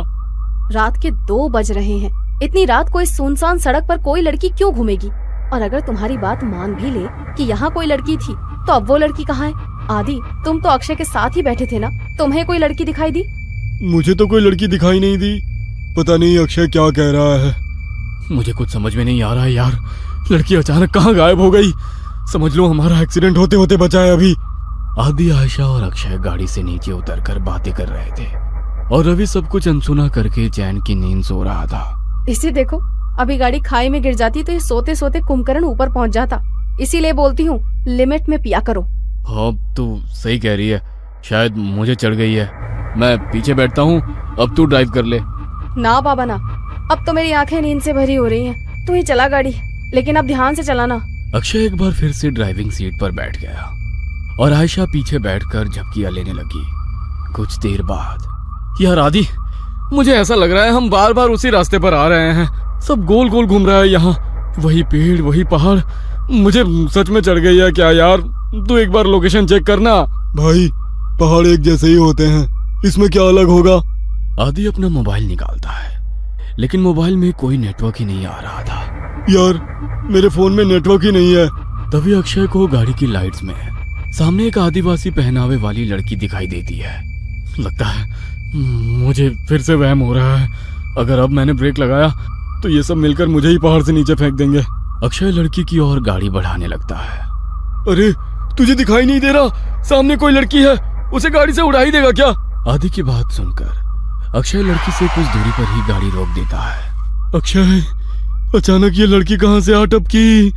रात के 2 बज रहे हैं। इतनी रात को इस सुनसान सड़क पर कोई लड़की क्यों घूमेगी? और अगर तुम्हारी बात मान भी ले कि यहाँ कोई लड़की थी, तो अब वो लड़की कहाँ है? आदि, तुम तो अक्षय के साथ ही बैठे थे ना, तुम्हें कोई लड़की दिखाई दी? मुझे तो कोई लड़की दिखाई नहीं दी। पता नहीं अक्षय क्या कह रहा है। मुझे कुछ समझ में नहीं आ रहा है यार, लड़की अचानक कहाँ गायब हो गई। समझ लो हमारा एक्सीडेंट होते होते बचा है अभी। आदि, आयशा और अक्षय गाड़ी से नीचे उतरकर बातें कर रहे थे और रवि सब कुछ अनसुना करके चैन की नींद सो रहा था। इसे देखो, अभी गाड़ी खाई में गिर जाती तो ये सोते सोते कुंभकर्ण ऊपर पहुंच जाता। इसीलिए बोलती हूँ, लिमिट में पिया करो। हाँ, तो सही कह रही है, शायद मुझे चढ़ गई है। मैं पीछे बैठता हूँ, अब तू ड्राइव कर ले। ना बाबा ना, अब तो मेरी आंखें नींद से भरी हो रही हैं। तू ही चला गाड़ी, लेकिन अब ध्यान से चलाना। अक्षय एक बार फिर से ड्राइविंग सीट पर बैठ गया और आयशा पीछे बैठकर झपकियां लेने लगी। कुछ देर बाद, यार आदि, मुझे ऐसा लग रहा है हम बार बार उसी रास्ते पर आ रहे हैं। सब गोल गोल घूम रहा है यहाँ, वही पेड़ वही पहाड़। मुझे सच में चढ़ गई है क्या यार? तू एक बार लोकेशन चेक करना। भाई, पहाड़ एक जैसे ही होते हैं, इसमें क्या अलग होगा? आदि अपना मोबाइल निकालता है, लेकिन मोबाइल में कोई नेटवर्क ही नहीं आ रहा था। यार, मेरे फोन में नेटवर्क ही नहीं है। तभी अक्षय को गाड़ी की लाइट्स में सामने एक आदिवासी पहनावे वाली लड़की दिखाई देती है। लगता है मुझे फिर से वहम हो रहा है। अगर अब मैंने ब्रेक लगाया तो ये सब मिलकर मुझे ही पहाड़ से नीचे फेंक देंगे। अक्षय लड़की की ओर गाड़ी बढ़ाने लगता है। अरे, तुझे दिखाई नहीं दे रहा? सामने कोई लड़की है, उसे गाड़ी से उड़ा ही देगा क्या? आदि की बात सुनकर अक्षय लड़की से कुछ दूरी पर ही गाड़ी रोक देता है। अक्षय, अचानक ये लड़की कहाँ से आ टपकी?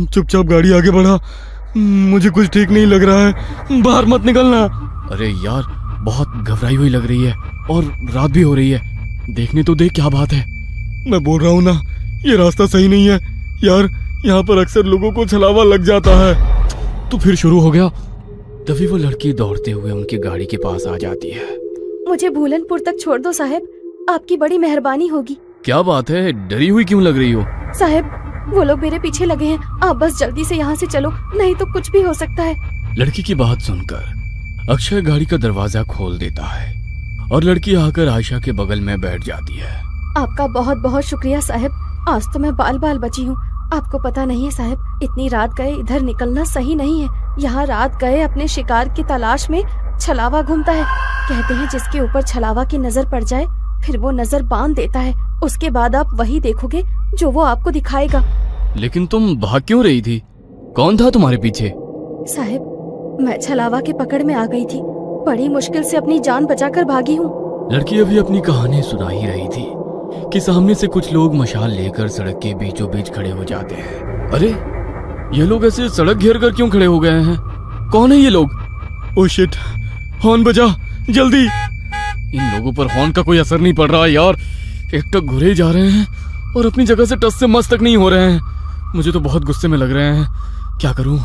चुपचाप गाड़ी आगे बढ़ा, मुझे कुछ ठीक नहीं लग रहा है। बाहर मत निकलना। अरे यार, बहुत घबराई हुई लग रही है और रात भी हो रही है। देखने तो देख क्या बात है। मैं बोल रहा हूँ ना, ये रास्ता सही नहीं है यार। यहाँ पर अक्सर लोगों को छलावा लग जाता है। तो फिर शुरू हो गया। तभी वो लड़की दौड़ते हुए उनकी गाड़ी के पास आ जाती है। मुझे भूलनपुर तक छोड़ दो साहब, आपकी बड़ी मेहरबानी होगी। क्या बात है, डरी हुई क्यों लग रही हो? साहब, वो लोग मेरे पीछे लगे हैं, आप बस जल्दी से यहाँ से चलो, नहीं तो कुछ भी हो सकता है। लड़की की बात सुनकर अक्षय गाड़ी का दरवाजा खोल देता है और लड़की आकर आयशा के बगल में बैठ जाती है। आपका बहुत बहुत शुक्रिया साहब, आज तो मैं बाल बाल बची हूँ। आपको पता नहीं है साहब, इतनी रात गए इधर निकलना सही नहीं है। यहाँ रात गए अपने शिकार की तलाश में छलावा घूमता है। कहते हैं जिसके ऊपर छलावा की नजर पड़ जाए, फिर वो नजर बांध देता है। उसके बाद आप वही देखोगे जो वो आपको दिखाएगा। लेकिन तुम भाग क्यों रही थी? कौन था तुम्हारे पीछे? साहब, मैं छलावा की पकड़ में आ गई थी, बड़ी मुश्किल से अपनी जान बचाकर भागी हूँ। लड़की अभी अपनी कहानी सुना ही रही थी कि सामने से कुछ लोग मशाल लेकर सड़क के बीचों बीच खड़े हो जाते हैं। अरे, ये लोग ऐसे सड़क घेर कर क्यों खड़े हो गए हैं? कौन है ये लोग? ओ शिट, हॉर्न बजा जल्दी। इन लोगों पर हॉर्न का कोई असर नहीं पड़ रहा है यार। एकटक घुरे ही जा रहे हैं और अपनी जगह से टस से मस तक नहीं हो रहे हैं। मुझे तो बहुत गुस्से में लग रहे हैं। क्या करूं?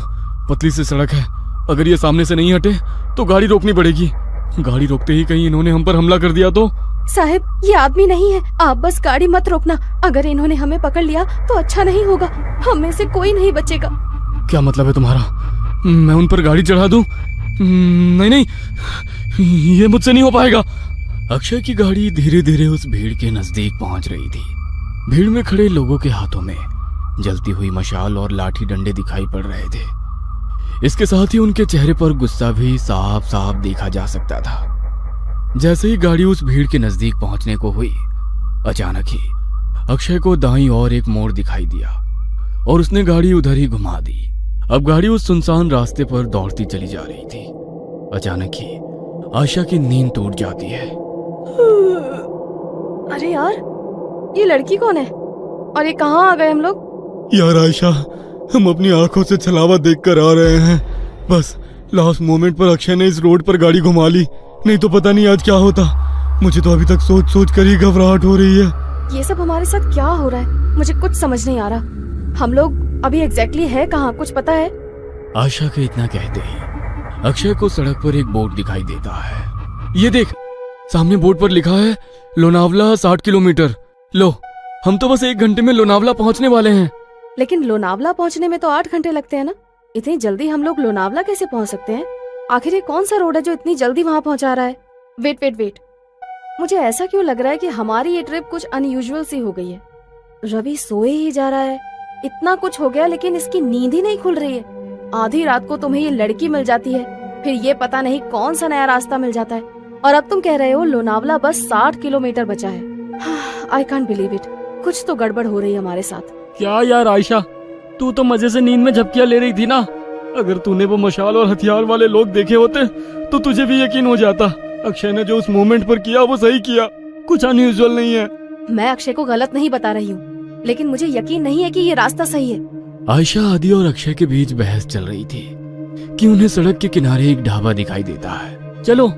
पतली सी सड़क है, अगर ये सामने से नहीं हटे तो गाड़ी रोकनी पड़ेगी। गाड़ी रोकते ही कहीं इन्होंने हम पर हमला कर दिया तो? साहब, ये आदमी नहीं है, आप बस गाड़ी मत रोकना। अगर इन्होंने हमें पकड़ लिया तो अच्छा नहीं होगा, हम में से कोई नहीं बचेगा। क्या मतलब है तुम्हारा? मैं उन पर गाड़ी चढ़ा दूं? नहीं नहीं, ये मुझसे नहीं हो पाएगा। अक्षय की गाड़ी धीरे धीरे उस भीड़ के नजदीक पहुंच रही थी। भीड़ में खड़े लोगों के हाथों में जलती हुई मशाल और लाठी डंडे दिखाई पड़ रहे थे। इसके साथ ही उनके चेहरे पर गुस्सा भी साफ साफ देखा जा सकता था। जैसे ही गाड़ी उस भीड़ के नजदीक पहुंचने को हुई, अचानक ही अक्षय को दाईं ओर एक मोड़ दिखाई दिया और उसने गाड़ी उधर ही घुमा दी। अब गाड़ी उस सुनसान रास्ते पर दौड़ती चली जा रही थी। अचानक ही आयशा की नींद टूट जाती है। अरे यार, ये लड़की कौन है और ये कहाँ आ गए हम लोग? यार आयशा, हम अपनी आंखों से छलावा देखकर आ रहे हैं। बस लास्ट मोमेंट पर अक्षय ने इस रोड पर गाड़ी घुमा ली, नहीं तो पता नहीं आज क्या होता। मुझे तो अभी तक सोच सोच कर ही घबराहट हो रही है। ये सब हमारे साथ क्या हो रहा है? मुझे कुछ समझ नहीं आ रहा। हम लोग अभी एग्जैक्टली है कहाँ, कुछ पता है? आशा के इतना कहते ही अक्षय को सड़क पर एक बोर्ड दिखाई देता है। ये देख, सामने बोर्ड पर लिखा है लोनावला 60 किलोमीटर। लो, हम तो बस 1 घंटे में लोनावला पहुंचने वाले हैं। लेकिन लोनावला पहुंचने में तो 8 घंटे लगते हैं ना। इतनी जल्दी हम लोग लोनावला कैसे पहुंच सकते हैं? आखिर ये कौन सा रोड है जो इतनी जल्दी वहां पहुंचा रहा है? वेट वेट वेट, मुझे ऐसा क्यों लग रहा है कि हमारी ये ट्रिप कुछ अनयूजुअल सी हो गई है। रवि सोए ही जा रहा है, इतना कुछ हो गया लेकिन इसकी नींद ही नहीं खुल रही है। आधी रात को तुम्हें ये लड़की मिल जाती है, फिर ये पता नहीं कौन सा नया रास्ता मिल जाता है, और अब तुम कह रहे हो लोनावला बस 60 किलोमीटर बचा है। I can't believe it. कुछ तो गड़बड़ हो रही है हमारे साथ। क्या यार आयशा, तू तो मजे से नींद में झपकियां ले रही थी ना। अगर तूने वो मशाल और हथियार वाले लोग देखे होते तो तुझे भी यकीन हो जाता। अक्षय ने जो उस मोमेंट पर किया वो सही किया, कुछ अनयूजुअल नहीं है। मैं अक्षय को गलत नहीं बता रही हूँ, लेकिन मुझे यकीन नहीं है कि ये रास्ता सही है। आयशा, आदि और अक्षय के बीच बहस चल रही थी कि उन्हें सड़क के किनारे एक ढाबा दिखाई देता है। चलो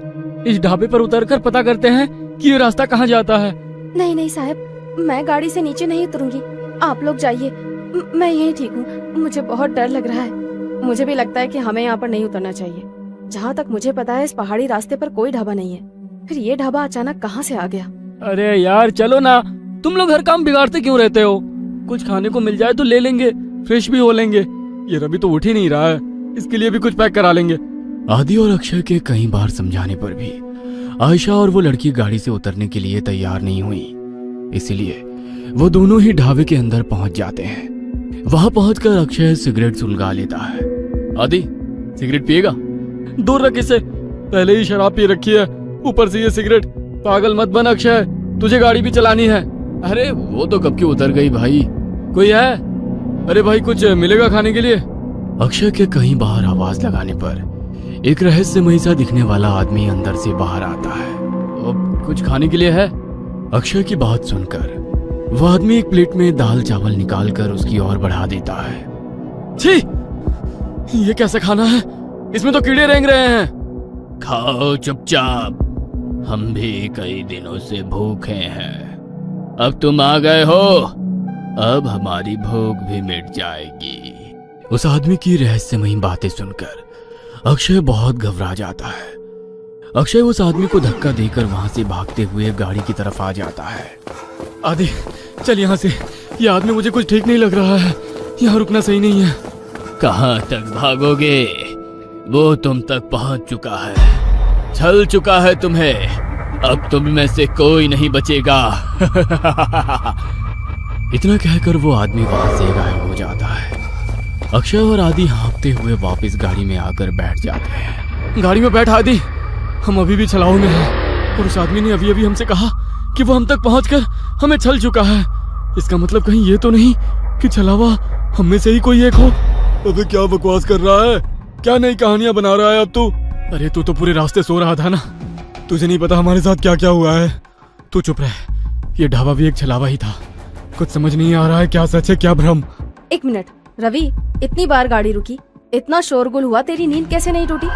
इस ढाबे पर उतरकर पता करते हैं कि ये रास्ता कहाँ जाता है। नहीं नहीं साहब, मैं गाड़ी से नीचे नहीं उतरूंगी, आप लोग जाइए, मैं यही ठीक हूँ। मुझे बहुत डर लग रहा है। मुझे भी लगता है कि हमें यहाँ पर नहीं उतरना चाहिए। जहाँ तक मुझे पता है इस पहाड़ी रास्ते पर कोई ढाबा नहीं है, फिर ये ढाबा अचानक कहाँ से आ गया? अरे यार चलो ना, तुम लोग हर काम बिगाड़ते क्यों रहते हो? कुछ खाने को मिल जाए तो ले लेंगे, फ्रेश भी हो लेंगे। ये रवि तो उठ ही नहीं रहा है, इसके लिए भी कुछ पैक करा लेंगे। आदि और अक्षय के कई बार समझाने पर भी आयशा और वो लड़की गाड़ी से उतरने के लिए तैयार नहीं हुई, इसलिए वो दोनों ही ढाबे के अंदर पहुंच जाते हैं। वहां पहुंचकर अक्षय सिगरेट सुलगा लेता है। आदि, सिगरेट पिएगा? दूर रख इसे, पहले ही शराब पी रखी है, ऊपर से ये सिगरेट। पागल मत बन अक्षय, तुझे गाड़ी भी चलानी है। अरे वो तो कब की उतर गई भाई। कोई है? अरे भाई कुछ मिलेगा खाने के लिए? अक्षय के कहीं बाहर आवाज लगाने पर एक रहस्यमयी सा दिखने वाला आदमी अंदर से बाहर आता है। कुछ खाने के लिए है? अक्षय की बात सुनकर वो आदमी एक प्लेट में दाल चावल निकालकर उसकी ओर बढ़ा देता है। छी, ये कैसा खाना है? इसमें तो कीड़े रेंग रहे हैं। खाओ चुपचाप, हम भी कई दिनों से भूखे हैं। अब तुम आ गए हो, अब हमारी भूख भी मिट जाएगी। उस आदमी की रहस्यमयी बातें सुनकर अक्षय बहुत घबरा जाता है। अक्षय उस आदमी को धक्का देकर वहां से भागते हुए गाड़ी की तरफ आ जाता है। आदि चल यहाँ से, ये आदमी मुझे कुछ ठीक नहीं लग रहा है, यहाँ रुकना सही नहीं है। कहाँ तक भागोगे? वो तुम तक पहुंच चुका है, छल चुका है तुम्हें। अब तुम में से कोई नहीं बचेगा। इतना कहकर वो आदमी वहां से गायब हो जाता है। अक्षय और आदि हाँफते हुए वापस गाड़ी में आकर बैठ जाते हैं। गाड़ी में बैठ आदि, हम अभी भी छलाऊ में हैं, और उस आदमी ने अभी अभी हमसे कहा कि वो हम तक पहुंचकर हमें छल चुका है। इसका मतलब कहीं ये तो नहीं कि छलावा हम में से ही कोई एक हो? अबे क्या बकवास कर रहा है? क्या नई कहानियां बना रहा है अब तू? अरे तू तो पूरे रास्ते सो रहा था ना, तुझे नहीं पता हमारे साथ क्या क्या हुआ है। तू चुप रह, ये ढाबा भी एक छलावा ही था। कुछ समझ नहीं आ रहा है क्या सच है क्या भ्रम। 1 मिनट रवि, इतनी बार गाड़ी रुकी, इतना शोरगुल हुआ, तेरी नींद कैसे नहीं टूटी?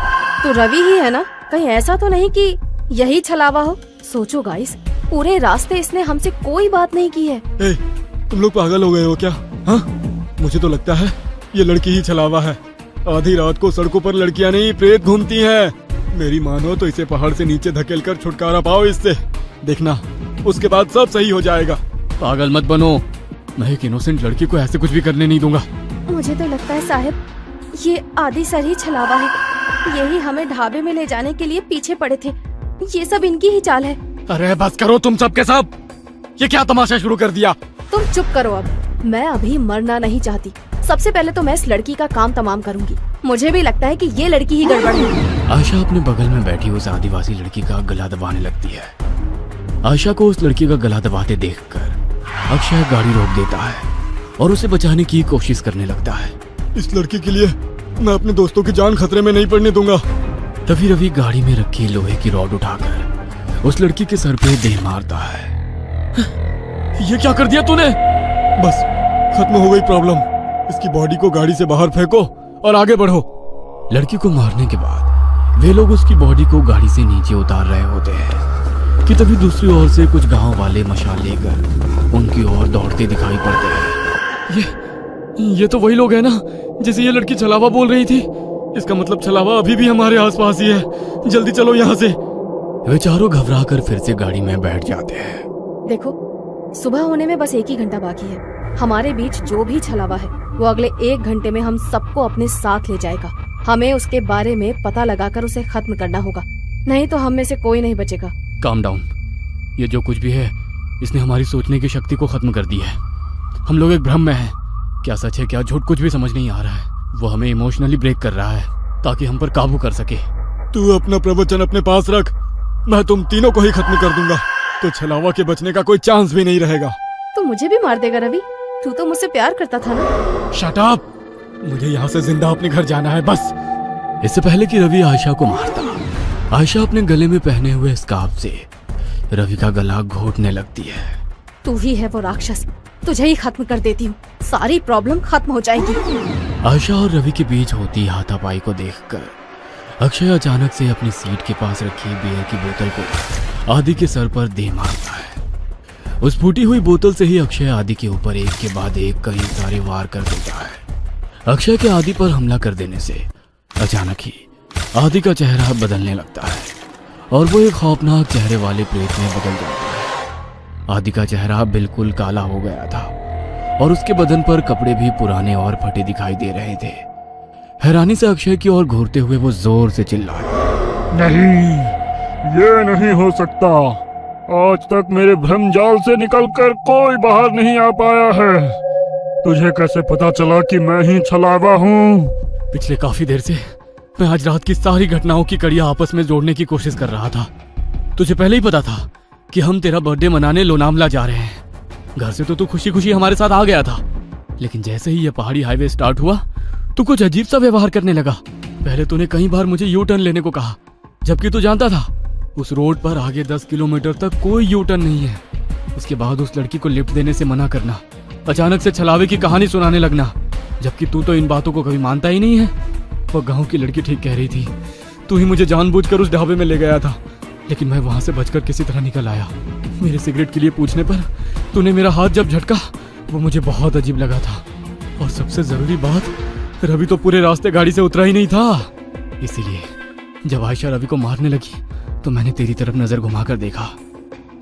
तू रवि ही है ना? कहीं ऐसा तो नहीं कि यही छलावा हो? सोचो गाइस, पूरे रास्ते इसने हमसे कोई बात नहीं की है। ए, तुम लोग पागल हो गए हो क्या? हाँ, मुझे तो लगता है ये लड़की ही छलावा है। आधी रात को सड़कों पर लड़कियां नहीं प्रेत घूमती हैं। मेरी मानो तो इसे पहाड़ से नीचे धकेलकर छुटकारा पाओ इससे, देखना उसके बाद सब सही हो जाएगा। पागल मत बनो, मैं एक इनोसेंट लड़की को ऐसे कुछ भी करने नहीं दूंगा। मुझे तो लगता है साहब ये आदि सर ही छलावा है। यही हमें ढाबे में ले जाने के लिए पीछे पड़े थे। ये सब इनकी ही चाल है। अरे बस करो तुम सब के सब, ये क्या तमाशा शुरू कर दिया? तुम चुप करो अब, मैं अभी मरना नहीं चाहती। सबसे पहले तो मैं इस लड़की का काम तमाम करूंगी। मुझे भी लगता है कि ये लड़की ही गड़बड़ है। आशा अपने बगल में बैठी उस आदिवासी लड़की का गला दबाने लगती है। आशा को उस लड़की का गला दबाते देखकर अक्षय गाड़ी रोक देता है और उसे बचाने की कोशिश करने लगता है। इस लड़की के लिए मैं अपने दोस्तों की जान खतरे में नहीं पड़ने दूंगा। तभी रवि गाड़ी में रखी लोहे की रॉड उठाकर उस लड़की के सर पे दे मारता है। ये क्या कर दिया तूने? बस खत्म हो गई प्रॉब्लम। इसकी बॉडी को गाड़ी से बाहर फेंको और आगे बढ़ो। लड़की को मारने के बाद वे लोग उसकी बॉडी को गाड़ी से नीचे उतार रहे होते हैं। कि तभी दूसरी ओर से कुछ गांव वाले मशाल लेकर उनकी ओर दौड़ते दिखाई पड़ते हैं। ये तो वही लोग हैं ना जिसे ये लड़की छलावा बोल रही थी। इसका मतलब छलावा अभी भी हमारे आसपास ही है। जल्दी चलो यहाँ से। वे चारों घबरा कर फिर से गाड़ी में बैठ जाते हैं। देखो, सुबह होने में बस 1 ही घंटा बाकी है। हमारे बीच जो भी छलावा है वो अगले 1 घंटे में हम सबको अपने साथ ले जाएगा। हमें उसके बारे में पता लगाकर उसे खत्म करना होगा, नहीं तो हम में से कोई नहीं बचेगा। Calm down. ये जो कुछ भी है इसने हमारी सोचने की शक्ति को खत्म कर दी है। हम लोग एक भ्रम में हैं। क्या सच है क्या झूठ कुछ भी समझ नहीं आ रहा है। वो हमें इमोशनली ब्रेक कर रहा है ताकि हम पर काबू कर सके। तू अपना प्रवचन अपने पास रख, मैं तुम तीनों को ही खत्म कर दूंगा, तो छलावा के बचने का कोई चांस भी नहीं रहेगा। तो मुझे भी मार देगा रवि? तू तो मुझसे प्यार करता था ना। Shut up! मुझे यहाँ से जिंदा अपने घर जाना है बस। इससे पहले कि रवि आयशा को मारता, आयशा अपने गले में पहने हुए स्कार्फ से रवि का गला घोटने लगती है। तू ही है वो राक्षस, तुझे ही खत्म कर देती हूँ, सारी प्रॉब्लम खत्म हो जाएगी। आयशा और रवि के बीच होती हाथापाई को देखकर अक्षय अचानक से अपनी सीट के पास रखी बियर की बोतल को आदि के सर पर दे मारता है। उस फूटी हुई बोतल से ही अक्षय आदि के ऊपर एक के बाद एक कई सारे वार कर देता है। अक्षय के आदि पर हमला कर देने से अचानक ही आदि का चेहरा बदलने लगता है और वो एक खौफनाक चेहरे वाले प्रेत में बदल जाता है। आदि का चेहरा बिल्कुल काला हो गया था और उसके बदन पर कपड़े भी पुराने और फटे दिखाई दे रहे थे। हैरानी से अक्षय की ओर घूरते हुए वो जोर से चिल्लाया, नहीं, ये नहीं हो सकता। आज तक मेरे भ्रम जाल से निकलकर कोई बाहर नहीं आ पाया है। तुझे कैसे पता चला कि मैं ही छलावा हूँ? पिछले काफी देर से मैं आज रात की सारी घटनाओं की कड़ियां आपस में जोड़ने की कोशिश कर रहा था। तुझे पहले ही पता था कि हम तेरा बर्थडे मनाने लोनावला जा रहे हैं। घर से तो तू खुशी खुशी हमारे साथ आ गया था, लेकिन जैसे ही ये पहाड़ी हाईवे स्टार्ट हुआ तू कुछ अजीब सा व्यवहार करने लगा। पहले तूने कई बार मुझे यू टर्न लेने को कहा, जबकि तू जानता था उस रोड पर आगे 10 किलोमीटर तक कोई यू टर्न नहीं है। उसके बाद उस लड़की को लिफ्ट देने से मना करना, अचानक से छलावे की कहानी सुनाने लगना, जबकि तू तो इन बातों को कभी मानता ही नहीं है। वो गांव की लड़की ठीक कह रही थी, तू ही मुझे जानबूझकर उस ढाबे में ले गया था, लेकिन मैं वहां से बचकर किसी तरह निकल आया। मेरे सिगरेट के लिए पूछने पर तूने मेरा हाथ जब झटका वो मुझे बहुत अजीब लगा था। और सबसे जरूरी बात, रवि तो पूरे रास्ते गाड़ी से उतरा ही नहीं था। इसीलिए जब आयशा रवि को मारने लगी तो मैंने तेरी तरफ नजर घुमाकर देखा।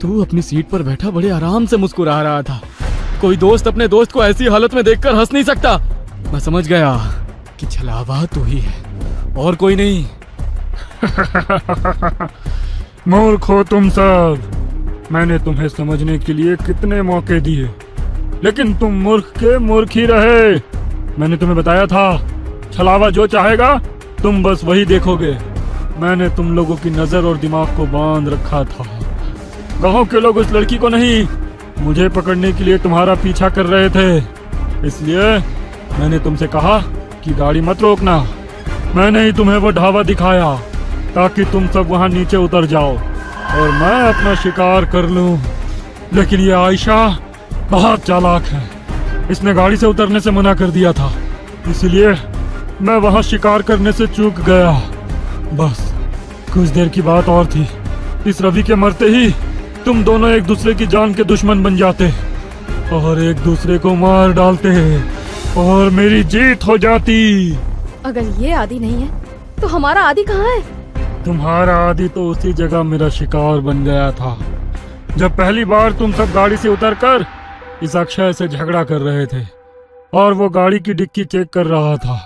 तू अपनी सीट पर बैठा बड़े आराम से मुस्कुरा रहा था। कोई दोस्त अपने दोस्त को ऐसी हालत में देखकर हंस नहीं सकता। मैं समझ गया कि छलावा तू ही है और कोई नहीं। मूर्ख हो तुम सब। मैंने तुम्हें समझने के लिए कितने मौके दिए, लेकिन तुम मूर्ख के मूर्ख ही रहे। मैंने तुम्हें बताया था, छलावा जो चाहेगा तुम बस वही देखोगे। मैंने तुम लोगों की नजर और दिमाग को बांध रखा था। गांव के लोग उस लड़की को नहीं, मुझे पकड़ने के लिए तुम्हारा पीछा कर रहे थे। इसलिए मैंने तुमसे कहा कि गाड़ी मत रोकना। मैंने ही तुम्हें वो ढाबा दिखाया ताकि तुम सब वहां नीचे उतर जाओ और मैं अपना शिकार कर लूं। लेकिन ये आयशा बहुत चालाक है। इसने गाड़ी से उतरने से मना कर दिया था, इसलिए मैं वहां शिकार करने से चूक गया। बस कुछ देर की बात और थी, इस रवि के मरते ही तुम दोनों एक दूसरे की जान के दुश्मन बन जाते और एक दूसरे को मार डालते और मेरी जीत हो जाती। अगर ये आदि नहीं है तो हमारा आदि कहाँ है? तुम्हारा आदि तो उसी जगह मेरा शिकार बन गया था, जब पहली बार तुम सब गाड़ी से उतरकर इस अक्षय से झगड़ा कर रहे थे और वो गाड़ी की डिक्की चेक कर रहा था।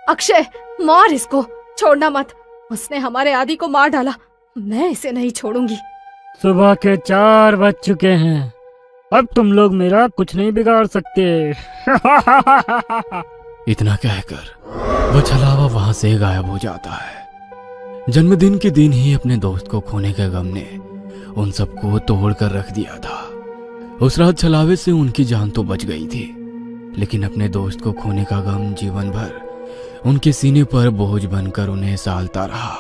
अक्षय, मार इसको, छोड़ना मत। उसने हमारे आदि को मार डाला, मैं इसे नहीं छोड़ूंगी। सुबह के 4 बज चुके हैं, अब तुम लोग मेरा कुछ नहीं बिगाड़ सकते। इतना कहकर वो छलावा वहां से गायब हो जाता है। जन्मदिन के दिन ही अपने दोस्त को खोने के गम ने उन सबको तोड़ कर रख दिया था। उस रात छलावे से उनकी जान तो बच गई थी, लेकिन अपने दोस्त को खोने का गम जीवन भर उनके सीने पर बोझ बनकर उन्हें सालता रहा।